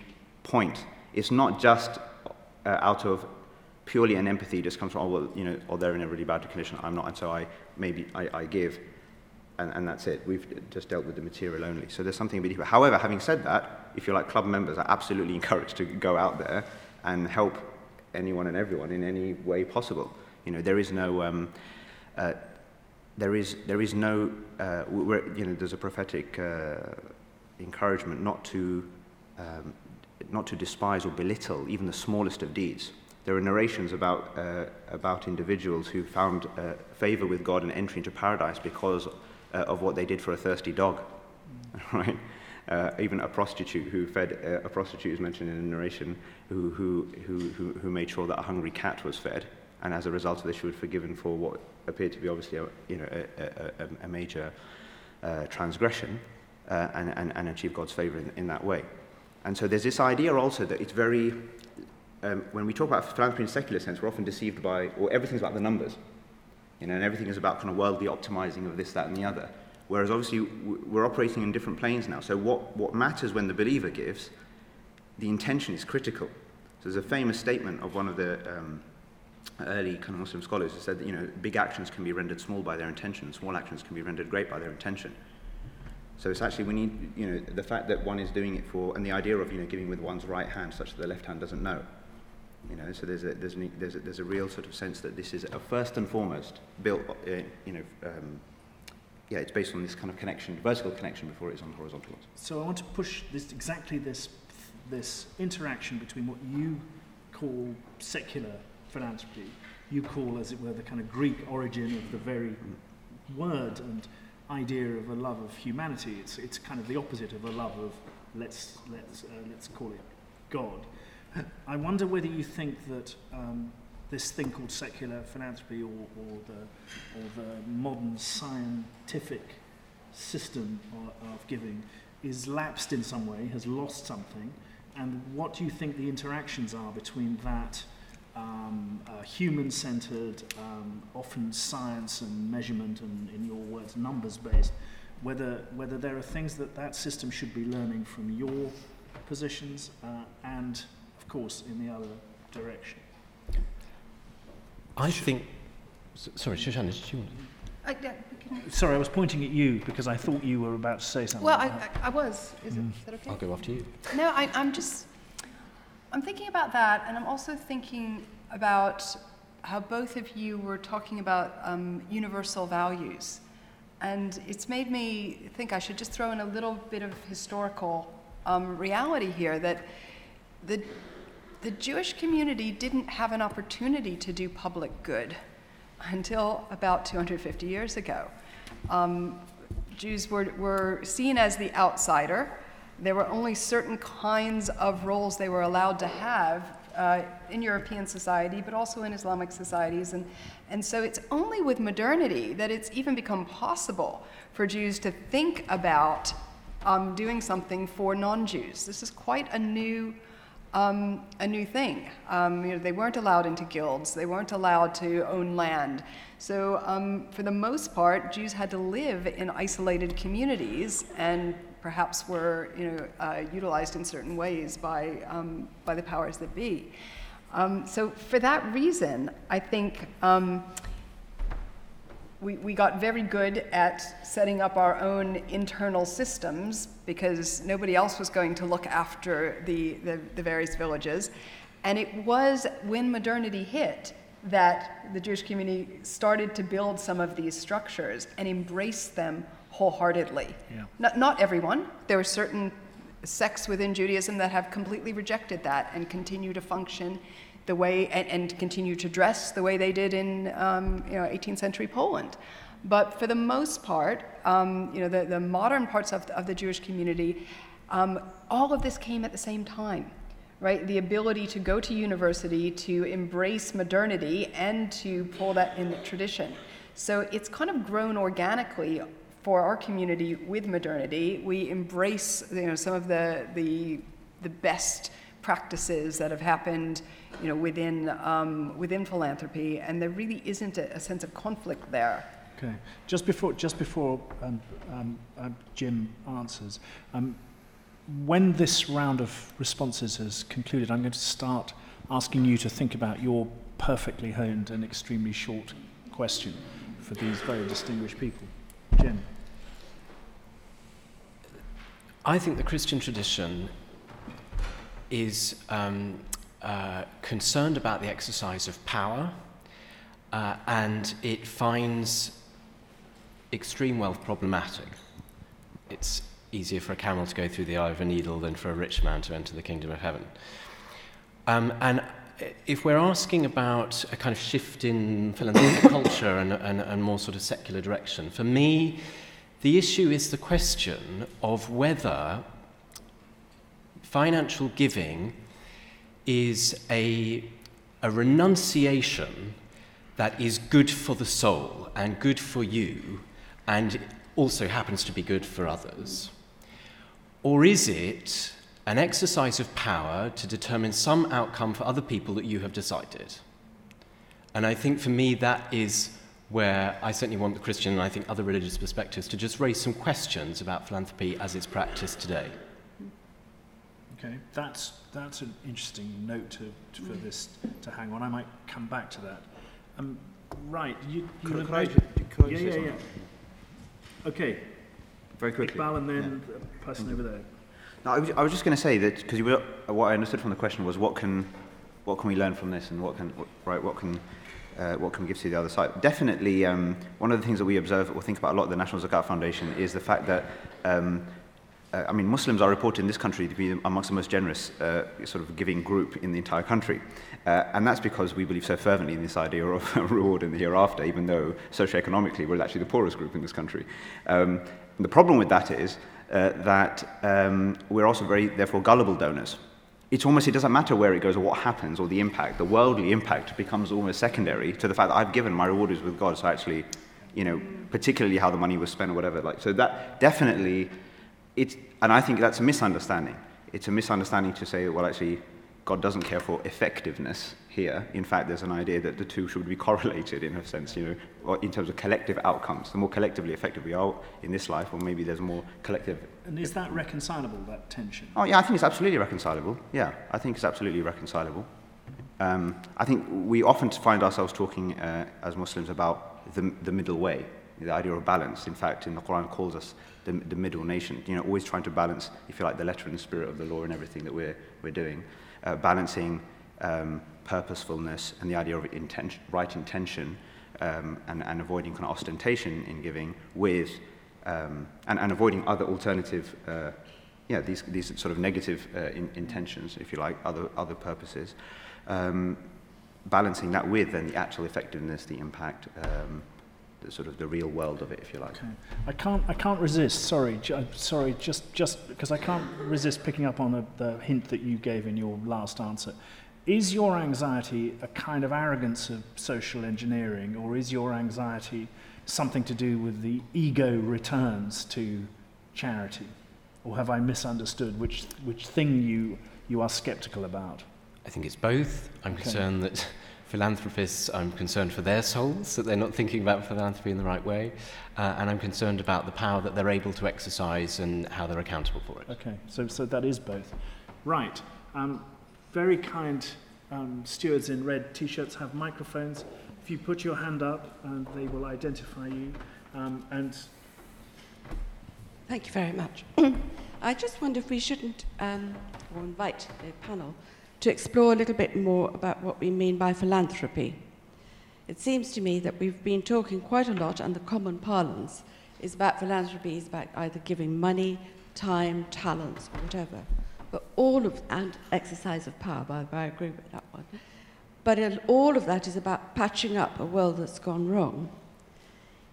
point. It's not just out of purely an empathy, just comes from, they're in a really bad condition, I'm not, and so I give, and that's it. We've just dealt with the material only. So there's something a bit deeper. However, having said that, if you're like club members, are absolutely encouraged to go out there and help anyone and everyone in any way possible. There is no there's a prophetic encouragement not to despise or belittle even the smallest of deeds. There are narrations about individuals who found favor with God and entry into paradise because of what they did for a thirsty dog, right? Even a prostitute who fed a prostitute is mentioned in a narration who made sure that a hungry cat was fed, and as a result of this, she was forgiven for what appeared to be obviously a major transgression, and achieve God's favor in that way. And so there's this idea also that it's very, when we talk about philanthropy in a secular sense, we're often deceived by, or everything's about the numbers, and everything is about kind of worldly optimizing of this, that, and the other. Whereas obviously we're operating in different planes now. So what matters when the believer gives, the intention is critical. So there's a famous statement of one of the early kind of Muslim scholars who said that big actions can be rendered small by their intention, small actions can be rendered great by their intention. So it's actually, we need, the fact that one is doing it for, and the idea of, giving with one's right hand such that the left hand doesn't know. So there's a real sort of sense that this is first and foremost built, it's based on this kind of connection, vertical connection before it's on horizontal ones. So I want to push this interaction between what you call secular philanthropy, you call, as it were, the kind of Greek origin of the very word and idea of a love of humanity. It's kind of the opposite of a love of let's call it God. I wonder whether you think that this thing called secular philanthropy or the modern scientific system of giving is lapsed in some way, has lost something, and what do you think the interactions are between that human-centered, often science and measurement and, in your words, numbers-based, whether there are things that system should be learning from your positions and, of course, in the other direction? I think... Sorry, Shahada, did you want to... Sorry, I was pointing at you because I thought you were about to say something. Well, I was. Is that okay? I'll go after you. No, I'm thinking about that, and I'm also thinking about how both of you were talking about universal values. And it's made me think I should just throw in a little bit of historical reality here, that the Jewish community didn't have an opportunity to do public good until about 250 years ago. Jews were seen as the outsider. There were only certain kinds of roles they were allowed to have in European society, but also in Islamic societies. And so it's only with modernity that it's even become possible for Jews to think about doing something for non-Jews. This is quite a new thing. They weren't allowed into guilds. They weren't allowed to own land. So for the most part, Jews had to live in isolated communities and perhaps were utilized in certain ways by the powers that be. So for that reason, I think we got very good at setting up our own internal systems because nobody else was going to look after the various villages. And it was when modernity hit that the Jewish community started to build some of these structures and embrace them wholeheartedly. Yeah. Not everyone. There are certain sects within Judaism that have completely rejected that and continue to function the way and continue to dress the way they did in 18th century Poland. But for the most part, the modern parts of the Jewish community, all of this came at the same time, right? The ability to go to university, to embrace modernity, and to pull that in the tradition. So it's kind of grown organically for our community with modernity. We embrace some of the best practices that have happened within philanthropy, and there really isn't a sense of conflict there. Okay. Just before Jim answers, when this round of responses has concluded, I'm going to start asking you to think about your perfectly honed and extremely short question for these very distinguished people. Jim. I think the Christian tradition is concerned about the exercise of power, and it finds extreme wealth problematic. It's easier for a camel to go through the eye of a needle than for a rich man to enter the kingdom of heaven. And if we're asking about a kind of shift in philanthropic culture and more sort of secular direction, for me, the issue is the question of whether financial giving is a renunciation that is good for the soul and good for you and also happens to be good for others. Or is it an exercise of power to determine some outcome for other people that you have decided? And I think for me that is where I certainly want the Christian and I think other religious perspectives to just raise some questions about philanthropy as it's practiced today. Okay, that's an interesting note for this to hang on. I might come back to that. Right, Could I say something? Okay, Very quickly. Iqbal and then the person over there. No, I was just going to say that, because what I understood from the question was what can we learn from this, and what can we give to the other side? Definitely, one of the things that we observe or think about a lot at the National Zakat Foundation is the fact that Muslims are reported in this country to be amongst the most generous sort of giving group in the entire country. And that's because we believe so fervently in this idea of reward in the hereafter, even though socioeconomically we're actually the poorest group in this country. The problem with that is that we're also very, therefore, gullible donors. It doesn't matter where it goes or what happens or the impact. The worldly impact becomes almost secondary to the fact that I've given, my reward is with God, so actually, particularly how the money was spent or whatever. So that definitely, and I think that's a misunderstanding. It's a misunderstanding to say that, well, actually, God doesn't care for effectiveness here. In fact, there's an idea that the two should be correlated in a sense, in terms of collective outcomes. The more collectively effective we are in this life, or maybe there's more collective... And is that reconcilable, that tension? Oh, yeah, I think it's absolutely reconcilable. Yeah, I think it's absolutely reconcilable. I think we often find ourselves talking as Muslims about the middle way, the idea of balance. In fact, in the Quran calls us the middle nation, always trying to balance, if you like, the letter and the spirit of the law in everything that we're doing. Balancing purposefulness and the idea of right intention and avoiding kind of ostentation in giving with and avoiding other alternative these sort of negative intentions, if you like, other purposes, balancing that with then the actual effectiveness, the impact, the sort of the real world of it, if you like. Okay. I can't resist. Sorry, just because I can't resist picking up on the hint that you gave in your last answer. Is your anxiety a kind of arrogance of social engineering, or is your anxiety something to do with the ego returns to charity, or have I misunderstood which thing you are sceptical about? I think it's both. I'm concerned that philanthropists, I'm concerned for their souls, that they're not thinking about philanthropy in the right way, and I'm concerned about the power that they're able to exercise and how they're accountable for it. Okay, so that is both. Right. Very kind stewards in red T-shirts have microphones. If you put your hand up, they will identify you. And thank you very much. I just wonder if we shouldn't or invite the panel to explore a little bit more about what we mean by philanthropy. It seems to me that we've been talking quite a lot, and the common parlance is about philanthropy is about either giving money, time, talents, or whatever. But and exercise of power, I agree with that one. But all of that is about patching up a world that's gone wrong.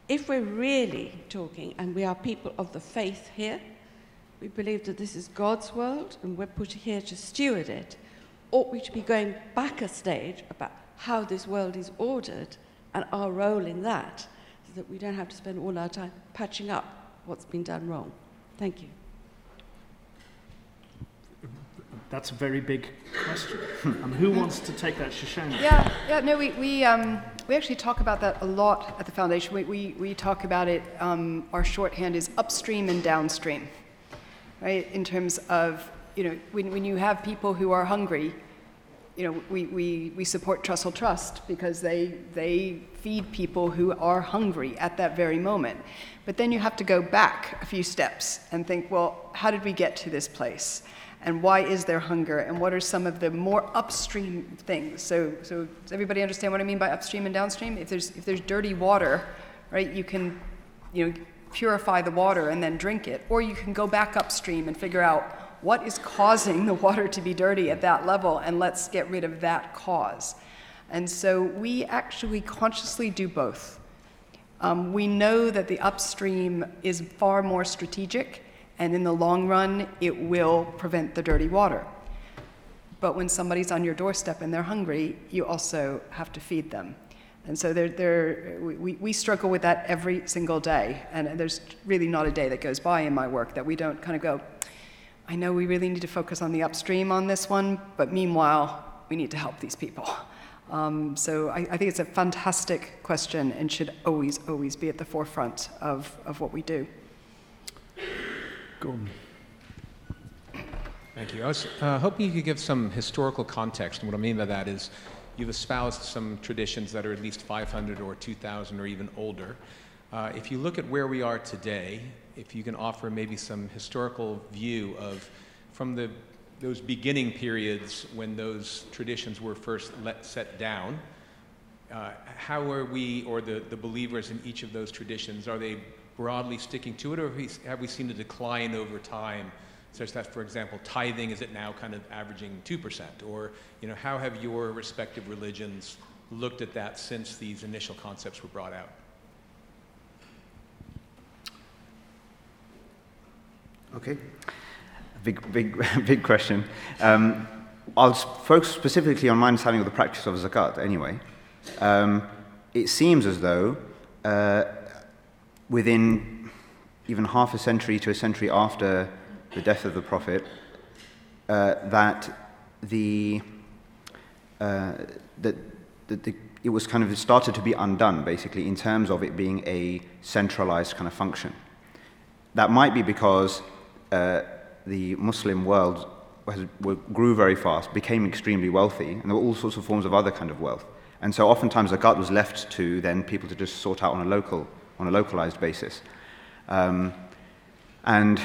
If we're really talking, and we are people of the faith here, we believe that this is God's world, and we're put here to steward it, ought we to be going back a stage about how this world is ordered and our role in that, so that we don't have to spend all our time patching up what's been done wrong. Thank you. That's a very big question. Who wants to take that, Shoshana? Yeah. No, we actually talk about that a lot at the foundation. We talk about it. Our shorthand is upstream and downstream, right? In terms of when you have people who are hungry, we support Trussell Trust because they feed people who are hungry at that very moment. But then you have to go back a few steps and think, well, how did we get to this place? And why is there hunger? And what are some of the more upstream things? So does everybody understand what I mean by upstream and downstream? If there's dirty water, right, you can purify the water and then drink it, or you can go back upstream and figure out what is causing the water to be dirty at that level, and let's get rid of that cause. And so we actually consciously do both. We know that the upstream is far more strategic, and in the long run, it will prevent the dirty water. But when somebody's on your doorstep and they're hungry, you also have to feed them. And so we struggle with that every single day. And there's really not a day that goes by in my work that we don't kind of go, I know we really need to focus on the upstream on this one, but meanwhile, we need to help these people. So I think it's a fantastic question and should always be at the forefront of what we do. Gordon. Thank you. I was hoping you could give some historical context. And what I mean by that is you've espoused some traditions that are at least 500 or 2,000 or even older. If you look at where we are today, if you can offer maybe some historical view of from those beginning periods when those traditions were first set down, how are we, or the believers in each of those traditions, are they broadly sticking to it, or have we seen a decline over time, such that, for example, tithing, is it now kind of averaging 2%? Or, how have your respective religions looked at that since these initial concepts were brought out? Okay, big question. I'll focus specifically on my understanding of the practice of zakat anyway. It seems as though within even half a century to a century after the death of the Prophet, that it was kind of started to be undone, basically, in terms of it being a centralized kind of function. That might be because the Muslim world grew very fast, became extremely wealthy, and there were all sorts of forms of other kind of wealth. And so oftentimes zakat was left to then people to just sort out on a localized basis. And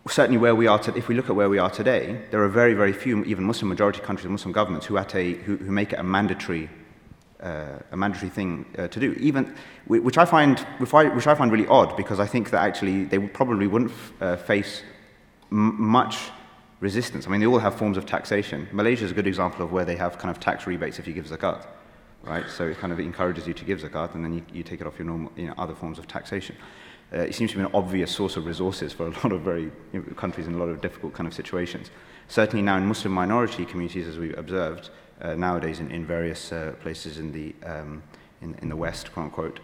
certainly where we are if we look at where we are today, there are very, very few, even Muslim majority countries, Muslim governments, who make it a mandatory thing to do. Even which I find really odd, because I think that actually they probably wouldn't face much resistance. I mean, they all have forms of taxation. Malaysia is a good example of where they have kind of tax rebates if you give zakat, right? So it kind of encourages you to give zakat, and then you take it off your normal, other forms of taxation. It seems to be an obvious source of resources for a lot of countries in a lot of difficult kind of situations. Certainly now in Muslim minority communities, as we've observed nowadays in various places in the West, quote unquote,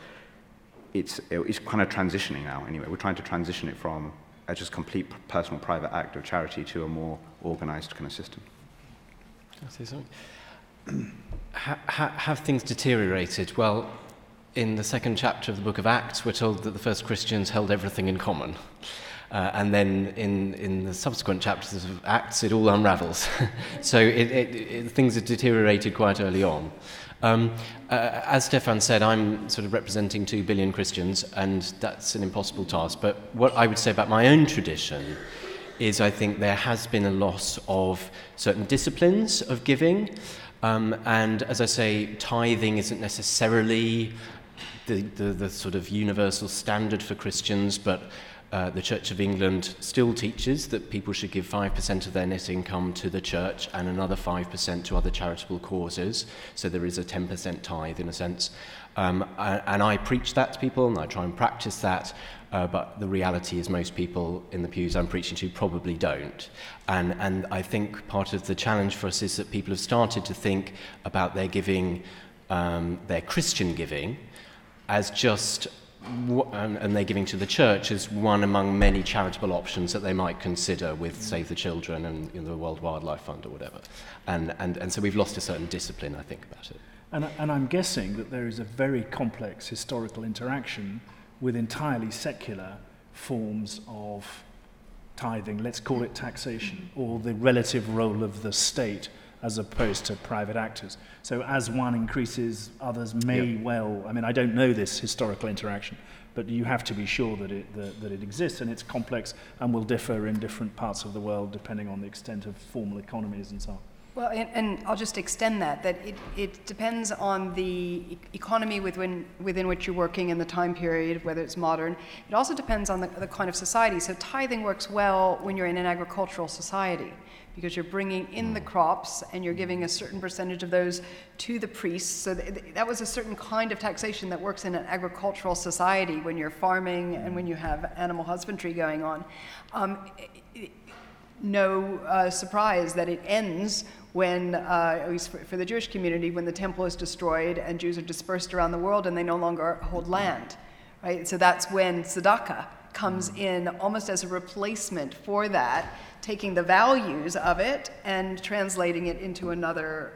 it's kind of transitioning now. Anyway, we're trying to transition it from a just complete personal private act of charity to a more organized kind of system. Can I say something? Have things deteriorated? Well, in the second chapter of the book of Acts, we're told that the first Christians held everything in common. And then in the subsequent chapters of Acts, it all unravels. So things have deteriorated quite early on. As Stefan said, I'm sort of representing 2 billion Christians, and that's an impossible task. But what I would say about my own tradition is I think there has been a loss of certain disciplines of giving. And as I say, tithing isn't necessarily the sort of universal standard for Christians, but the Church of England still teaches that people should give 5% of their net income to the church and another 5% to other charitable causes. So there is a 10% tithe in a sense. And I preach that to people, and I try and practice that, but the reality is most people in the pews I'm preaching to probably don't. And I think part of the challenge for us is that people have started to think about their giving, their Christian giving, as just, and they're giving to the church as one among many charitable options that they might consider with Save the Children and the World Wildlife Fund or whatever. And so we've lost a certain discipline, I think, about it. And I'm guessing that there is a very complex historical interaction with entirely secular forms of tithing, let's call it taxation, or the relative role of the state as opposed to private actors. So as one increases, others may well, I mean, I don't know this historical interaction, but you have to be sure that it exists, and it's complex and will differ in different parts of the world depending on the extent of formal economies and so on. Well, and I'll just extend that it depends on the economy within which you're working in the time period, whether it's modern. It also depends on the kind of society. So tithing works well when you're in an agricultural society, because you're bringing in the crops and you're giving a certain percentage of those to the priests. So that was a certain kind of taxation that works in an agricultural society when you're farming and when you have animal husbandry going on. No surprise that it ends when, at least for the Jewish community, when the temple is destroyed and Jews are dispersed around the world and they no longer hold land, right? So that's when tzedakah comes in almost as a replacement for that, taking the values of it and translating it into another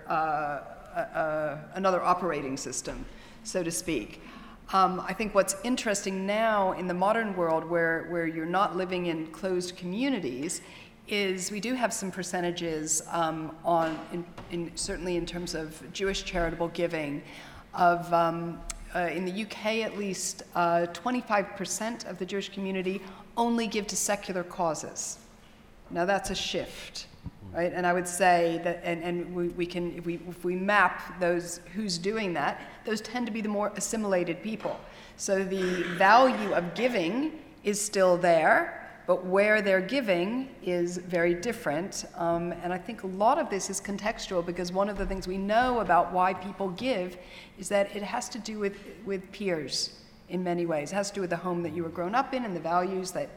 operating system, so to speak. I think what's interesting now in the modern world where you're not living in closed communities is we do have some percentages certainly in terms of Jewish charitable giving of in the UK at least, 25% of the Jewish community only give to secular causes. Now that's a shift, right? And I would say that, and we can, if we map those who's doing that, those tend to be the more assimilated people. So the value of giving is still there, but where they're giving is very different. And I think a lot of this is contextual, because one of the things we know about why people give is that it has to do with peers in many ways. It has to do with the home that you were grown up in and the values that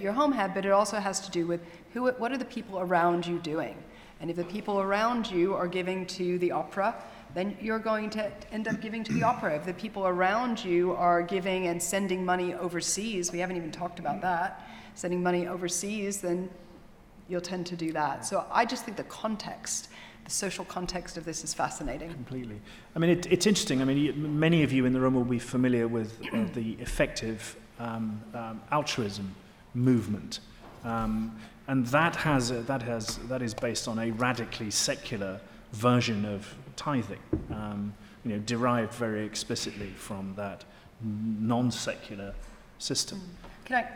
your home had, but it also has to do with what are the people around you doing. And if the people around you are giving to the opera, then you're going to end up giving to the opera. If the people around you are giving and sending money overseas, we haven't even talked about that, sending money overseas, then you'll tend to do that. So I just think the context, the social context of this is fascinating. Completely. I mean, it's interesting. I mean, many of you in the room will be familiar with the effective altruism movement, and that is based on a radically secular version of tithing, derived very explicitly from that non-secular system.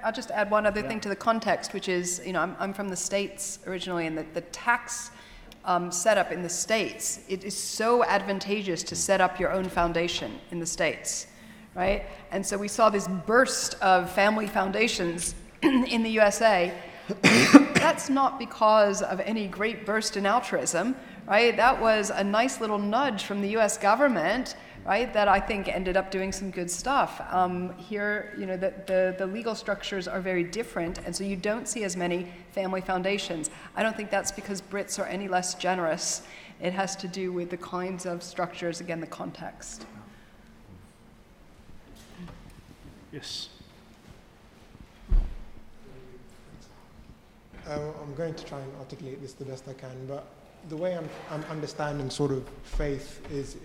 I'll just add one other thing to the context, which is, I'm from the States originally, and the tax setup in the States, it is so advantageous to set up your own foundation in the States, right? And so we saw this burst of family foundations in the USA. That's not because of any great burst in altruism, right? That was a nice little nudge from the US government, right, that I think ended up doing some good stuff. Here, the legal structures are very different, and so you don't see as many family foundations. I don't think that's because Brits are any less generous. It has to do with the kinds of structures, again, the context. Yes. I'm going to try and articulate this the best I can, but the way I'm understanding sort of faith is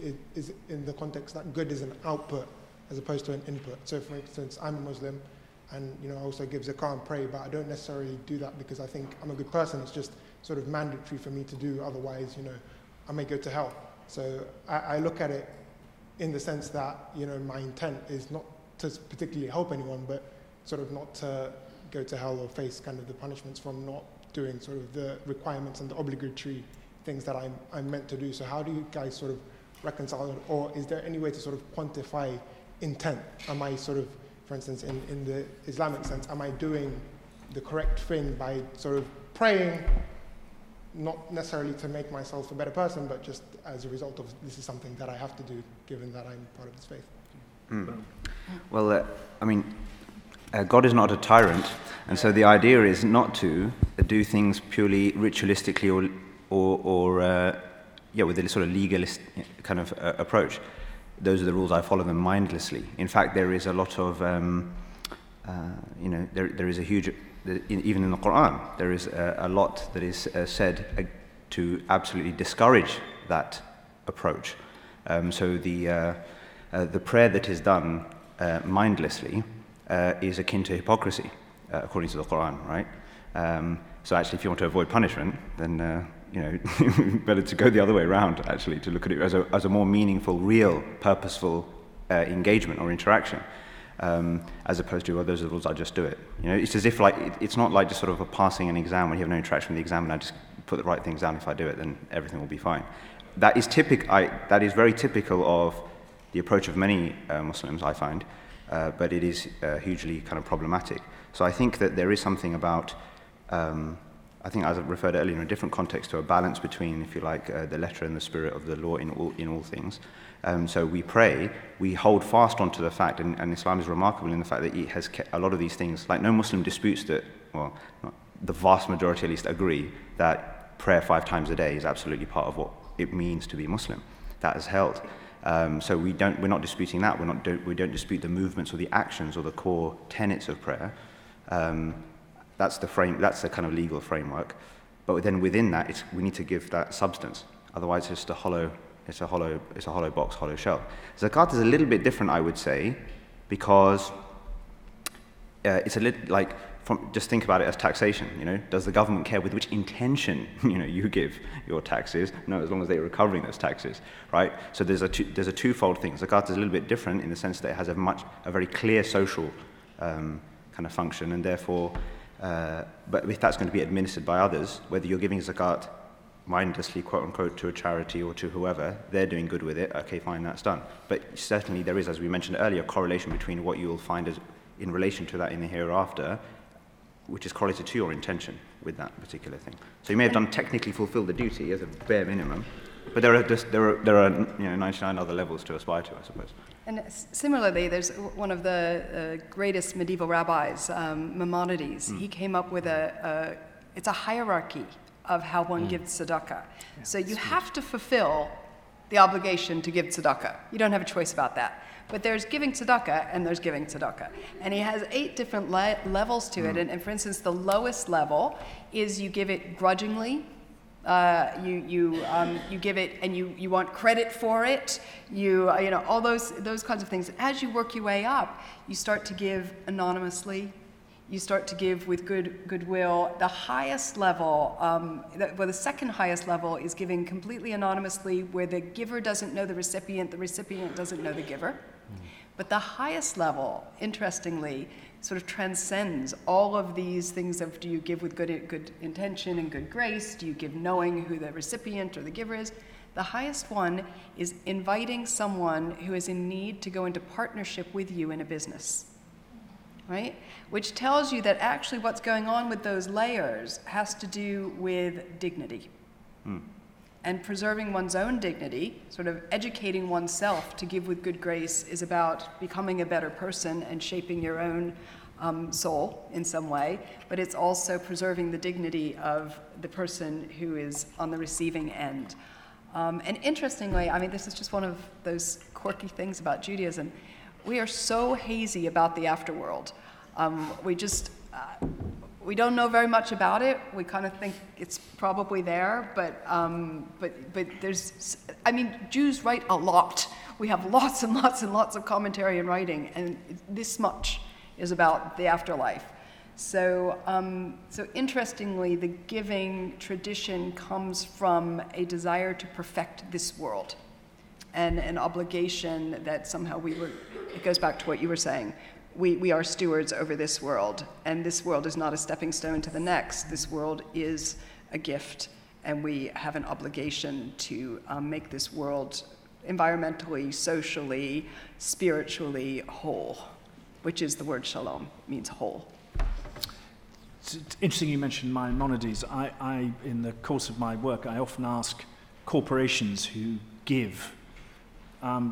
in the context that good is an output as opposed to an input. So for instance, I'm a Muslim, and I also give Zakat and pray, but I don't necessarily do that because I think I'm a good person. It's just sort of mandatory for me to do, otherwise, I may go to hell. So I look at it in the sense that, my intent is not to particularly help anyone, but sort of not to go to hell or face kind of the punishments from not doing sort of the requirements and the obligatory things that I'm meant to do. So how do you guys sort of reconcile it? Or is there any way to sort of quantify intent? Am I sort of, for instance, in the Islamic sense, am I doing the correct thing by sort of praying, not necessarily to make myself a better person, but just as a result of this is something that I have to do, given that I'm part of this faith? Well, God is not a tyrant, and so the idea is not to do things purely ritualistically or with a sort of legalist kind of approach. Those are the rules. I follow them mindlessly. In fact, there is a lot of, there is a huge, even in the Quran, there is a lot that is said to absolutely discourage that approach. So the prayer that is done mindlessly is akin to hypocrisy, according to the Quran, right? So actually, if you want to avoid punishment, then better to go the other way around, actually, to look at it as a more meaningful, real, purposeful engagement or interaction, as opposed to, well, those are the rules, I'll just do it. It's as if it's not like just sort of a passing an exam when you have no interaction with the exam and I just put the right things down. If I do it, then everything will be fine. That is very typical of the approach of many Muslims, I find, but it is hugely kind of problematic. So I think that there is something about, I think as I referred earlier in a different context, to a balance between, if you like, the letter and the spirit of the law in all things. So we pray, we hold fast onto the fact, and Islam is remarkable in the fact that it has kept a lot of these things, like no Muslim disputes that, well, the vast majority at least agree that prayer 5 times a day is absolutely part of what it means to be Muslim. That is held. So we're not disputing that. We don't dispute the movements or the actions or the core tenets of prayer. That's the kind of legal framework. But then within that, we need to give that substance. Otherwise, it's a hollow box, hollow shell. Zakat is a little bit different, I would say, because it's a little like just think about it as taxation. Does the government care with which intention you give your taxes? No, as long as they're recovering those taxes, right? So there's a twofold thing. Zakat is a little bit different in the sense that it has a very clear social kind of function, and therefore, but if that's going to be administered by others, whether you're giving zakat mindlessly, quote unquote, to a charity or to whoever, they're doing good with it. Okay, fine, that's done. But certainly there is, as we mentioned earlier, a correlation between what you'll find as in relation to that in the hereafter, which is correlated to your intention with that particular thing. So you may have technically fulfilled the duty as a bare minimum, but there are 99 other levels to aspire to, I suppose. And similarly, there's one of the greatest medieval rabbis, Maimonides. He came up with it's a hierarchy of how one gives tzedakah. Yeah, so you have to fulfill the obligation to give tzedakah. You don't have a choice about that. But there's giving tzedakah and there's giving tzedakah. And he has 8 different levels to it. And for instance, the lowest level is you give it grudgingly. You give it and you want credit for it. All those kinds of things. As you work your way up, you start to give anonymously. You start to give with goodwill. The highest level, the second highest level is giving completely anonymously, where the giver doesn't know the recipient doesn't know the giver. But the highest level, interestingly, sort of transcends all of these things of, do you give with good intention and good grace? Do you give knowing who the recipient or the giver is? The highest one is inviting someone who is in need to go into partnership with you in a business. Right? Which tells you that actually what's going on with those layers has to do with dignity. And preserving one's own dignity, sort of educating oneself to give with good grace, is about becoming a better person and shaping your own soul in some way, but it's also preserving the dignity of the person who is on the receiving end. And interestingly, this is just one of those quirky things about Judaism. We are so hazy about the afterworld. We don't know very much about it. We kind of think it's probably there, but there's, Jews write a lot. We have lots and lots and lots of commentary and writing, and this much is about the afterlife. So interestingly, the giving tradition comes from a desire to perfect this world, and an obligation that somehow it goes back to what you were saying. We are stewards over this world, and this world is not a stepping stone to the next. This world is a gift, and we have an obligation to make this world environmentally, socially, spiritually whole, which is the word shalom, means whole. It's interesting you mentioned Maimonides. I, in the course of my work, I often ask corporations who give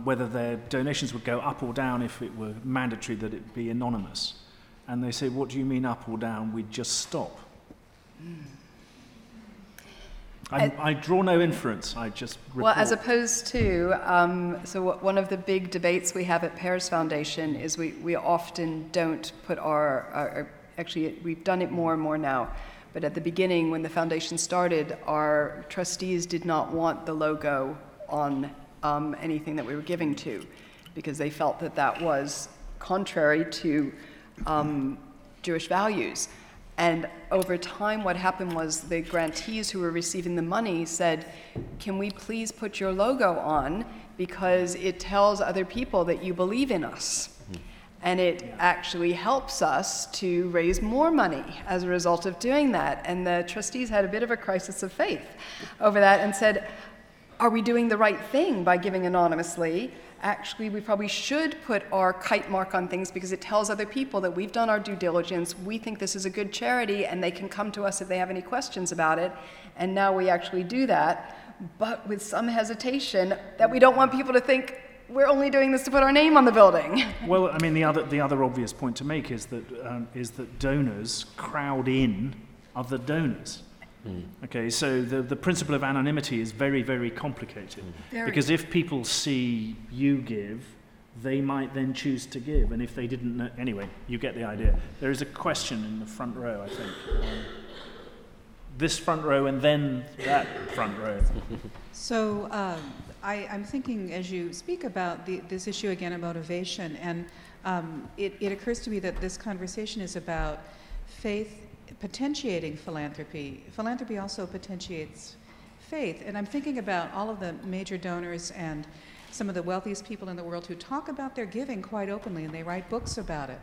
whether their donations would go up or down if it were mandatory that it be anonymous. And they say, what do you mean up or down? We'd just stop. I draw no inference, I just report. Well, as opposed to, one of the big debates we have at Pears Foundation is we often don't put actually we've done it more and more now, but at the beginning when the foundation started, our trustees did not want the logo on anything that we were giving to, because they felt that was contrary to Jewish values. And over time, what happened was the grantees who were receiving the money said, can we please put your logo on, because it tells other people that you believe in us. And it actually helps us to raise more money as a result of doing that. And the trustees had a bit of a crisis of faith over that and said, are we doing the right thing by giving anonymously? Actually, we probably should put our kite mark on things, because it tells other people that we've done our due diligence, we think this is a good charity, and they can come to us if they have any questions about it. And now we actually do that, but with some hesitation that we don't want people to think we're only doing this to put our name on the building. Well, the other obvious point to make is that donors crowd in other donors. Okay, so the principle of anonymity is very, very complicated. Because if people see you give, they might then choose to give. And if they didn't know, anyway, you get the idea. There is a question in the front row, I think. This front row and then that front row. So I'm thinking, as you speak about this issue again about motivation, and it occurs to me that this conversation is about faith potentiating philanthropy. Philanthropy also potentiates faith. And I'm thinking about all of the major donors and some of the wealthiest people in the world who talk about their giving quite openly, and they write books about it.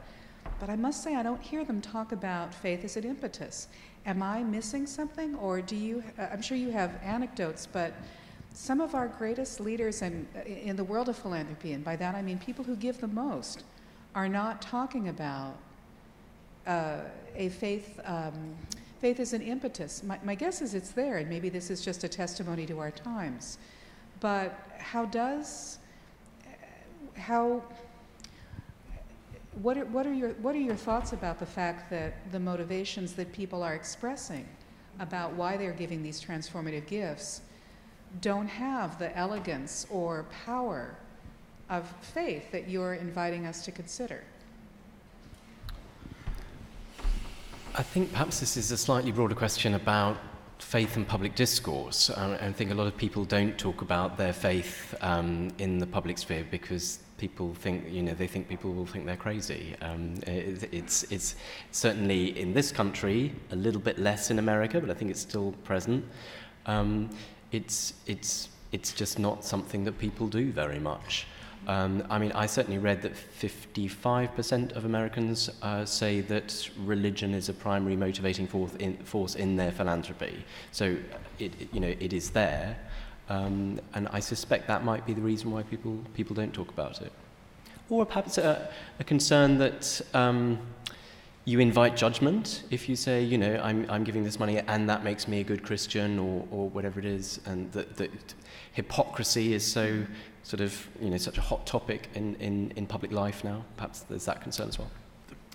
But I must say, I don't hear them talk about faith as an impetus. Am I missing something? Or do you, I'm sure you have anecdotes, but some of our greatest leaders in the world of philanthropy, and by that I mean people who give the most, are not talking about a faith as an impetus. My guess is it's there, and maybe this is just a testimony to our times. But what are your thoughts about the fact that the motivations that people are expressing about why they're giving these transformative gifts don't have the elegance or power of faith that you're inviting us to consider? I think perhaps this is a slightly broader question about faith and public discourse. I think a lot of people don't talk about their faith in the public sphere because people think, they think people will think they're crazy. It's certainly in this country a little bit less in America, but I think it's still present. It's just not something that people do very much. I certainly read that 55% of Americans say that religion is a primary motivating force in their philanthropy. So it is there, and I suspect that might be the reason why people don't talk about it, or perhaps a concern that you invite judgment if you say, I'm giving this money and that makes me a good Christian or whatever it is, and that hypocrisy is so sort of, such a hot topic in public life now. Perhaps there's that concern as well.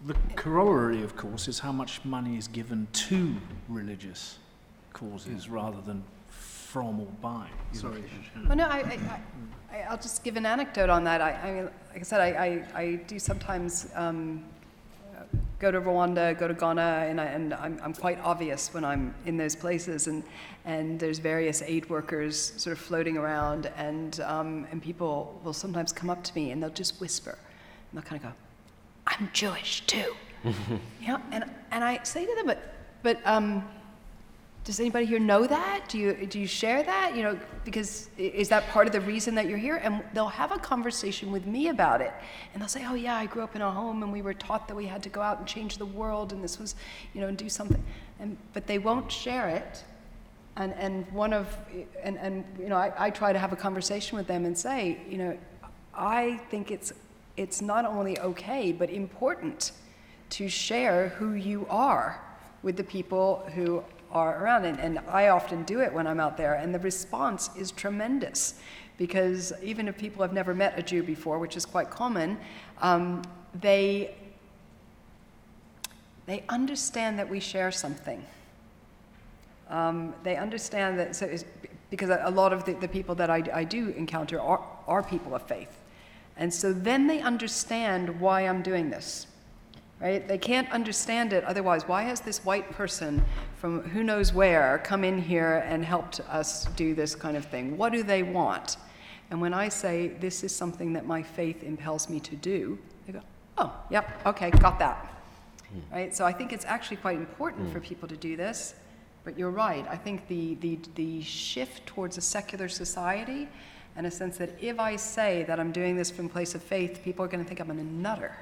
The corollary, of course, is how much money is given to religious causes rather than from or by. Sorry. Well, no, I'll just give an anecdote on that. I mean, like I said, I do sometimes go to Rwanda, go to Ghana, and I'm quite obvious when I'm in those places, and there's various aid workers sort of floating around, and people will sometimes come up to me and they'll just whisper, and they'll kind of go, "I'm Jewish too," and I say to them, but does anybody here know that? Do you share that? Because is that part of the reason that you're here? And they'll have a conversation with me about it. And they'll say, oh yeah, I grew up in a home and we were taught that we had to go out and change the world and this was, and do something. But they won't share it. And I try to have a conversation with them and say, I think it's not only okay, but important to share who you are with the people who are around, and I often do it when I'm out there, and the response is tremendous, because even if people have never met a Jew before, which is quite common, they understand that we share something. They understand that, because a lot of the people that I do encounter are people of faith, and so then they understand why I'm doing this. Right? They can't understand it otherwise. Why has this white person from who knows where come in here and helped us do this kind of thing? What do they want? And when I say, this is something that my faith impels me to do, they go, oh, yep, okay, got that. Right? So I think it's actually quite important for people to do this. But you're right. I think the shift towards a secular society, and a sense that if I say that I'm doing this from a place of faith, people are going to think I'm a nutter.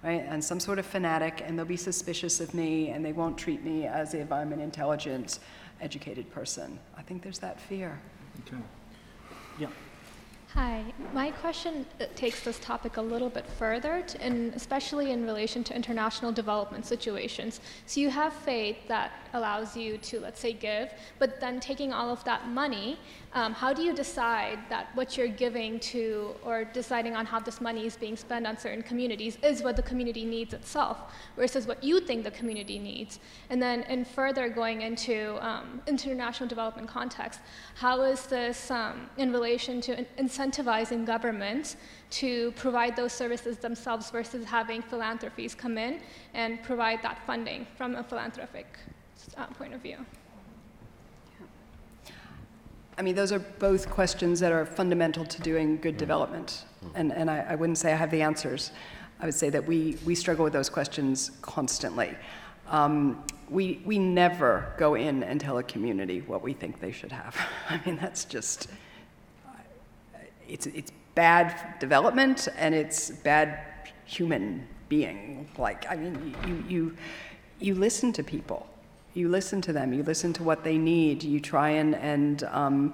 Right? And some sort of fanatic, and they'll be suspicious of me, and they won't treat me as if I'm an intelligent, educated person. I think there's that fear. Okay. Yeah. Hi. My question takes this topic a little bit further, and especially in relation to international development situations. So you have faith that allows you to, let's say, give, but then taking all of that money, how do you decide that what you're giving to, or deciding on how this money is being spent on certain communities, is what the community needs itself, versus what you think the community needs? And then in further going into international development context, how is this in relation to incentivizing governments to provide those services themselves versus having philanthropies come in and provide that funding from a philanthropic point of view? I mean, those are both questions that are fundamental to doing good development. And I wouldn't say I have the answers. I would say that we struggle with those questions constantly. We never go in and tell a community what we think they should have. I mean, that's just, it's bad development and it's bad human being. Like, I mean, you listen to people. You listen to them. You listen to what they need. You try and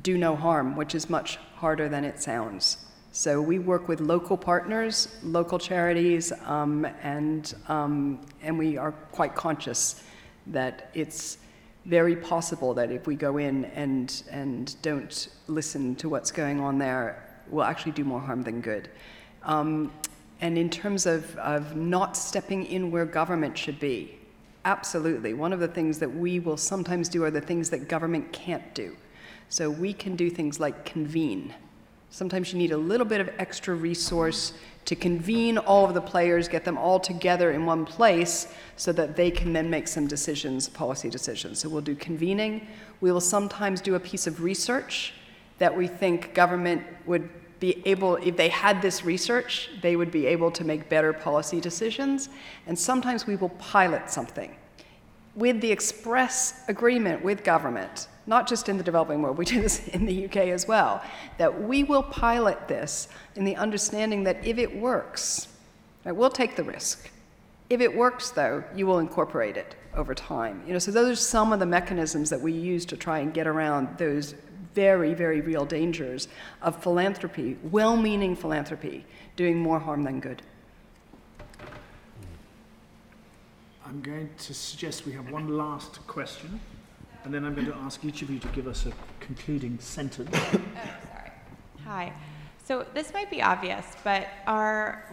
do no harm, which is much harder than it sounds. So we work with local partners, local charities, and we are quite conscious that it's very possible that if we go in and don't listen to what's going on there, we'll actually do more harm than good. And in terms of not stepping in where government should be, absolutely. One of the things that we will sometimes do are the things that government can't do. So we can do things like convene. Sometimes you need a little bit of extra resource to convene all of the players, get them all together in one place so that they can then make some decisions, policy decisions. So we'll do convening. We will sometimes do a piece of research that we think government would be able, if they had this research, they would be able to make better policy decisions. And sometimes we will pilot something with the express agreement with government, not just in the developing world, we do this in the UK as well, that we will pilot this in the understanding that if it works, right, we'll take the risk. If it works, though, you will incorporate it over time. So those are some of the mechanisms that we use to try and get around those very, very real dangers of philanthropy, well-meaning philanthropy, doing more harm than good. I'm going to suggest we have one last question, and then I'm going to ask each of you to give us a concluding sentence. Oh, sorry. Hi. So this might be obvious, but are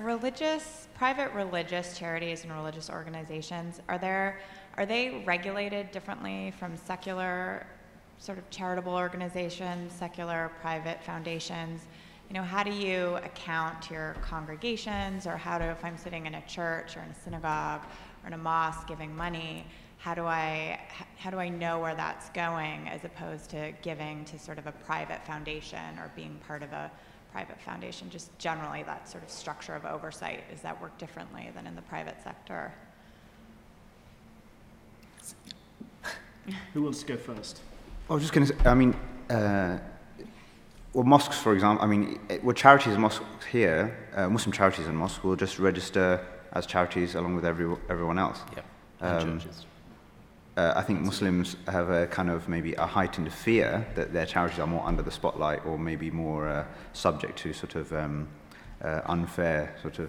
private religious charities and religious organizations, are they regulated differently from secular sort of charitable organizations, secular private foundations? How do you account to your congregations, or if I'm sitting in a church or in a synagogue or in a mosque giving money, how do I know where that's going as opposed to giving to sort of a private foundation or being part of a private foundation? Just generally that sort of structure of oversight, does that work differently than in the private sector? Who wants to go first? I was just going to say, mosques, for example, charities and mosques here, Muslim charities and mosques will just register as charities along with everyone else. Yeah, and churches. I think Muslims have a kind of maybe a heightened fear that their charities are more under the spotlight or maybe more subject to sort of unfair sort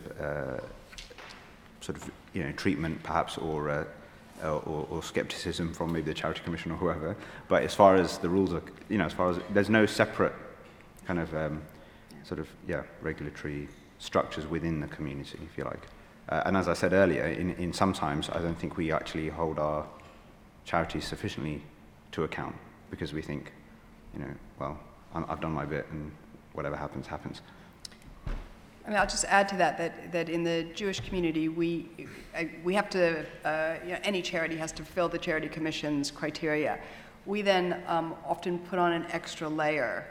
of treatment perhaps or skepticism from maybe the Charity Commission or whoever. But as far as the rules are, there's no separate kind of regulatory structures within the community, if you like. And as I said earlier, in sometimes I don't think we actually hold our charities sufficiently to account because we think, I've done my bit and whatever happens, happens. I'll just add to that in the Jewish community, we have to, any charity has to fulfill the Charity Commission's criteria. We then often put on an extra layer.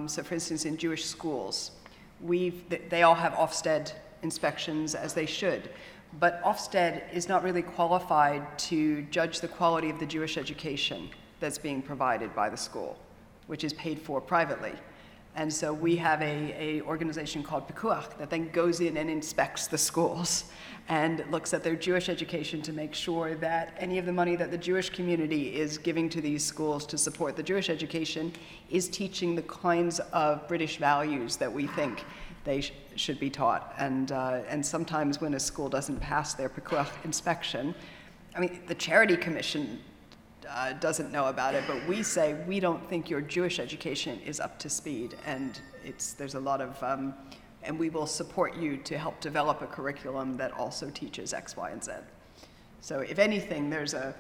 So for instance, in Jewish schools, they all have Ofsted inspections as they should, but Ofsted is not really qualified to judge the quality of the Jewish education that's being provided by the school, which is paid for privately. And so we have a organization called Pikuach that then goes in and inspects the schools and looks at their Jewish education to make sure that any of the money that the Jewish community is giving to these schools to support the Jewish education is teaching the kinds of British values that we think they should be taught. And sometimes when a school doesn't pass their Pikuach inspection, the Charity Commission doesn't know about it, but we say we don't think your Jewish education is up to speed, and there's a lot of, and we will support you to help develop a curriculum that also teaches X, Y, and Z. So if anything, there's a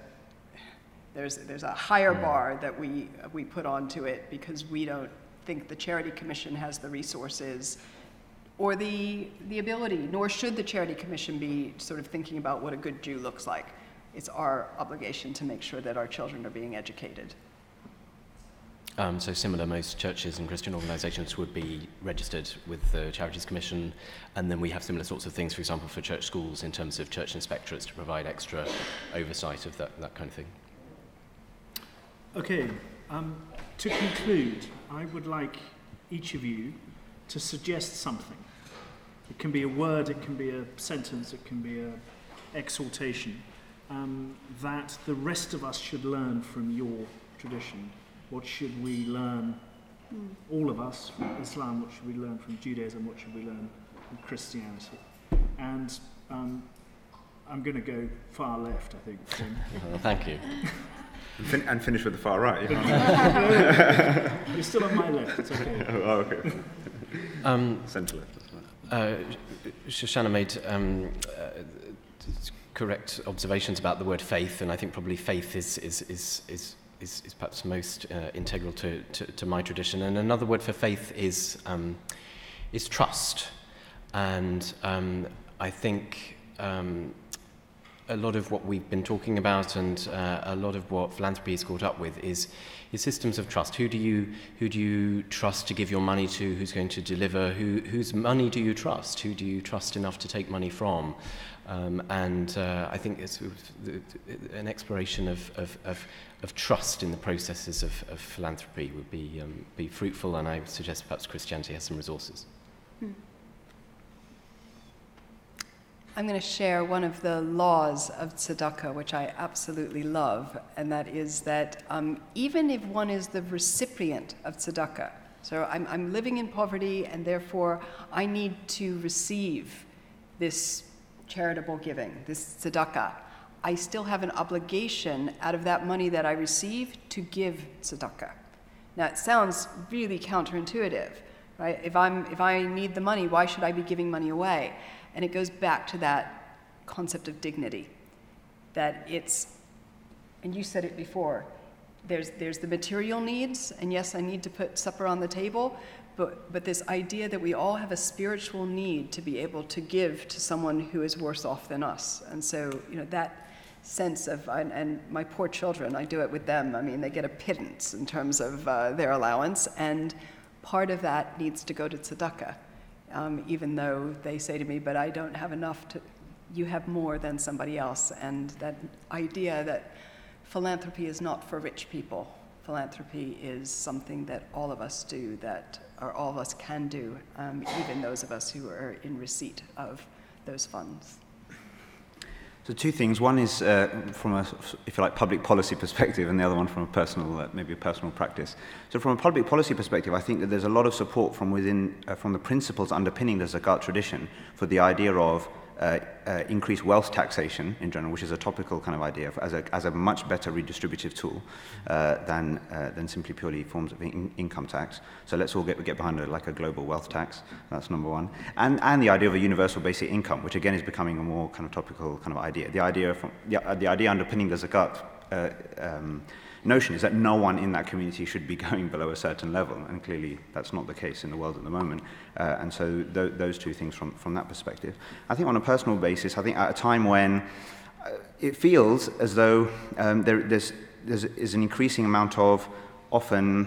higher bar that we put onto it because we don't think the Charity Commission has the resources or the ability, nor should the Charity Commission be sort of thinking about what a good Jew looks like. It's our obligation to make sure that our children are being educated. So similar, most churches and Christian organisations would be registered with the Charities Commission, and then we have similar sorts of things, for example, for church schools in terms of church inspectorates to provide extra oversight of that kind of thing. Okay, to conclude, I would like each of you to suggest something. It can be a word, it can be a sentence, it can be an exhortation that the rest of us should learn from your tradition. What should we learn, all of us, from Islam? What should we learn from Judaism? What should we learn from Christianity? And I'm going to go far left, I think. Thank you. And finish with the far right. You're still on my left, it's okay. Oh, okay. Centre left. Shoshana made correct observations about the word faith, and I think probably faith is perhaps most integral to my tradition. And another word for faith is trust. And I think a lot of what we've been talking about and a lot of what philanthropy is caught up with is systems of trust. Who do you trust to give your money to? Who's going to deliver? Whose money do you trust? Who do you trust enough to take money from? And I think it's an exploration of trust in the processes of philanthropy would be fruitful, and I would suggest perhaps Christianity has some resources. I'm going to share one of the laws of tzedakah, which I absolutely love, and that is that even if one is the recipient of tzedakah, so I'm living in poverty, and therefore I need to receive this charitable giving, this tzedakah, I still have an obligation out of that money that I receive to give tzedakah. Now, it sounds really counterintuitive, right? If I need the money, why should I be giving money away? And it goes back to that concept of dignity, that it's, and you said it before, there's the material needs, and yes, I need to put supper on the table, but this idea that we all have a spiritual need to be able to give to someone who is worse off than us. And so, that sense of, and my poor children, I do it with them. I mean, they get a pittance in terms of their allowance, and part of that needs to go to tzedakah. Even though they say to me, but I don't have enough you have more than somebody else. And that idea that philanthropy is not for rich people. Philanthropy is something that all of us do, or all of us can do, even those of us who are in receipt of those funds. So two things. One is from a, if you like, public policy perspective, and the other one from a personal, maybe a personal practice. So from a public policy perspective, I think that there's a lot of support from within, from the principles underpinning the Zakat tradition for the idea of increased wealth taxation in general, which is a topical kind of idea as a much better redistributive tool than simply purely forms of income tax. So let's all get behind a global wealth tax. That's number one. And the idea of a universal basic income, which again is becoming a more kind of topical kind of idea. The idea underpinning the Zakat notion is that no one in that community should be going below a certain level, and clearly that's not the case in the world at the moment. And so those two things from that perspective. I think on a personal basis, I think at a time when it feels as though there's an increasing amount of often,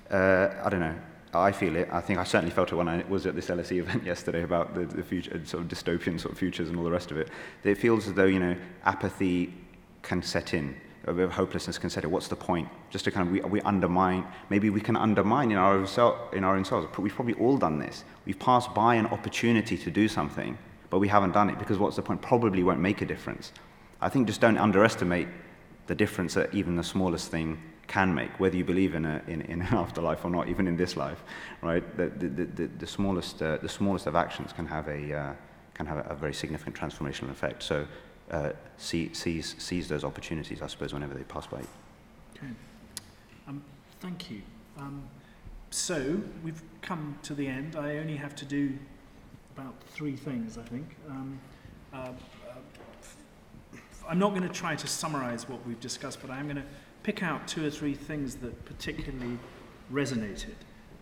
I don't know, I feel it. I think I certainly felt it when I was at this LSE event yesterday about the future, sort of dystopian sort of futures and all the rest of it. That it feels as though, apathy can set in. A bit of hopelessness can set in. What's the point? Just to kind of, we undermine, maybe we can undermine in our own selves. We've probably all done this. We've passed by an opportunity to do something, but we haven't done it because what's the point? Probably won't make a difference. I think just don't underestimate the difference that even the smallest thing can make, whether you believe in an afterlife or not, even in this life, right? The smallest of actions can have a very significant transformational effect. So seize those opportunities, I suppose, whenever they pass by. Okay. Thank you. So we've come to the end. I only have to do about 3 things, I think. I'm not going to try to summarize what we've discussed, but I'm going to pick out 2 or 3 things that particularly resonated.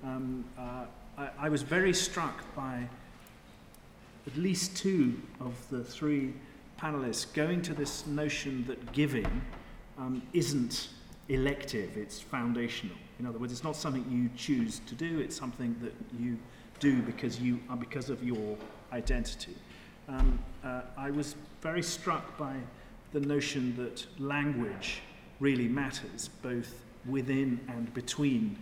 I was very struck by at least 2 of the 3 panelists going to this notion that giving isn't elective, it's foundational. In other words, it's not something you choose to do, it's something that you do because of your identity. I was very struck by the notion that language really matters, both within and between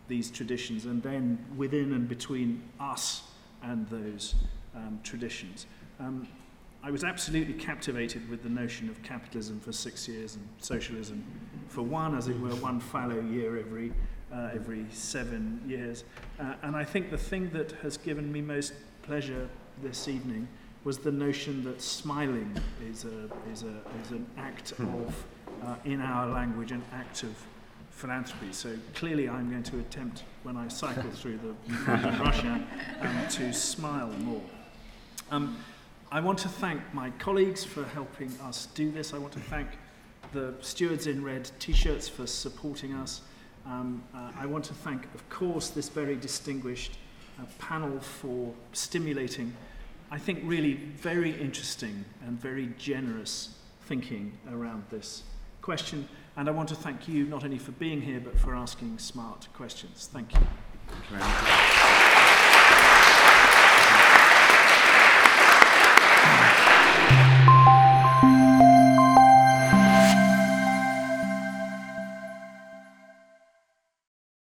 these traditions, and then within and between us and those traditions. I was absolutely captivated with the notion of capitalism for 6 years and socialism for one, as it were, one fallow year every 7 years. And I think the thing that has given me most pleasure this evening was the notion that smiling is an act of, in our language, an act of philanthropy. So clearly I'm going to attempt, when I cycle through the Russia, to smile more. I want to thank my colleagues for helping us do this. I want to thank the stewards in red t-shirts for supporting us. I want to thank, of course, this very distinguished panel for stimulating, I think, really very interesting and very generous thinking around this question. And I want to thank you not only for being here, but for asking smart questions. Thank you. Thank you very much.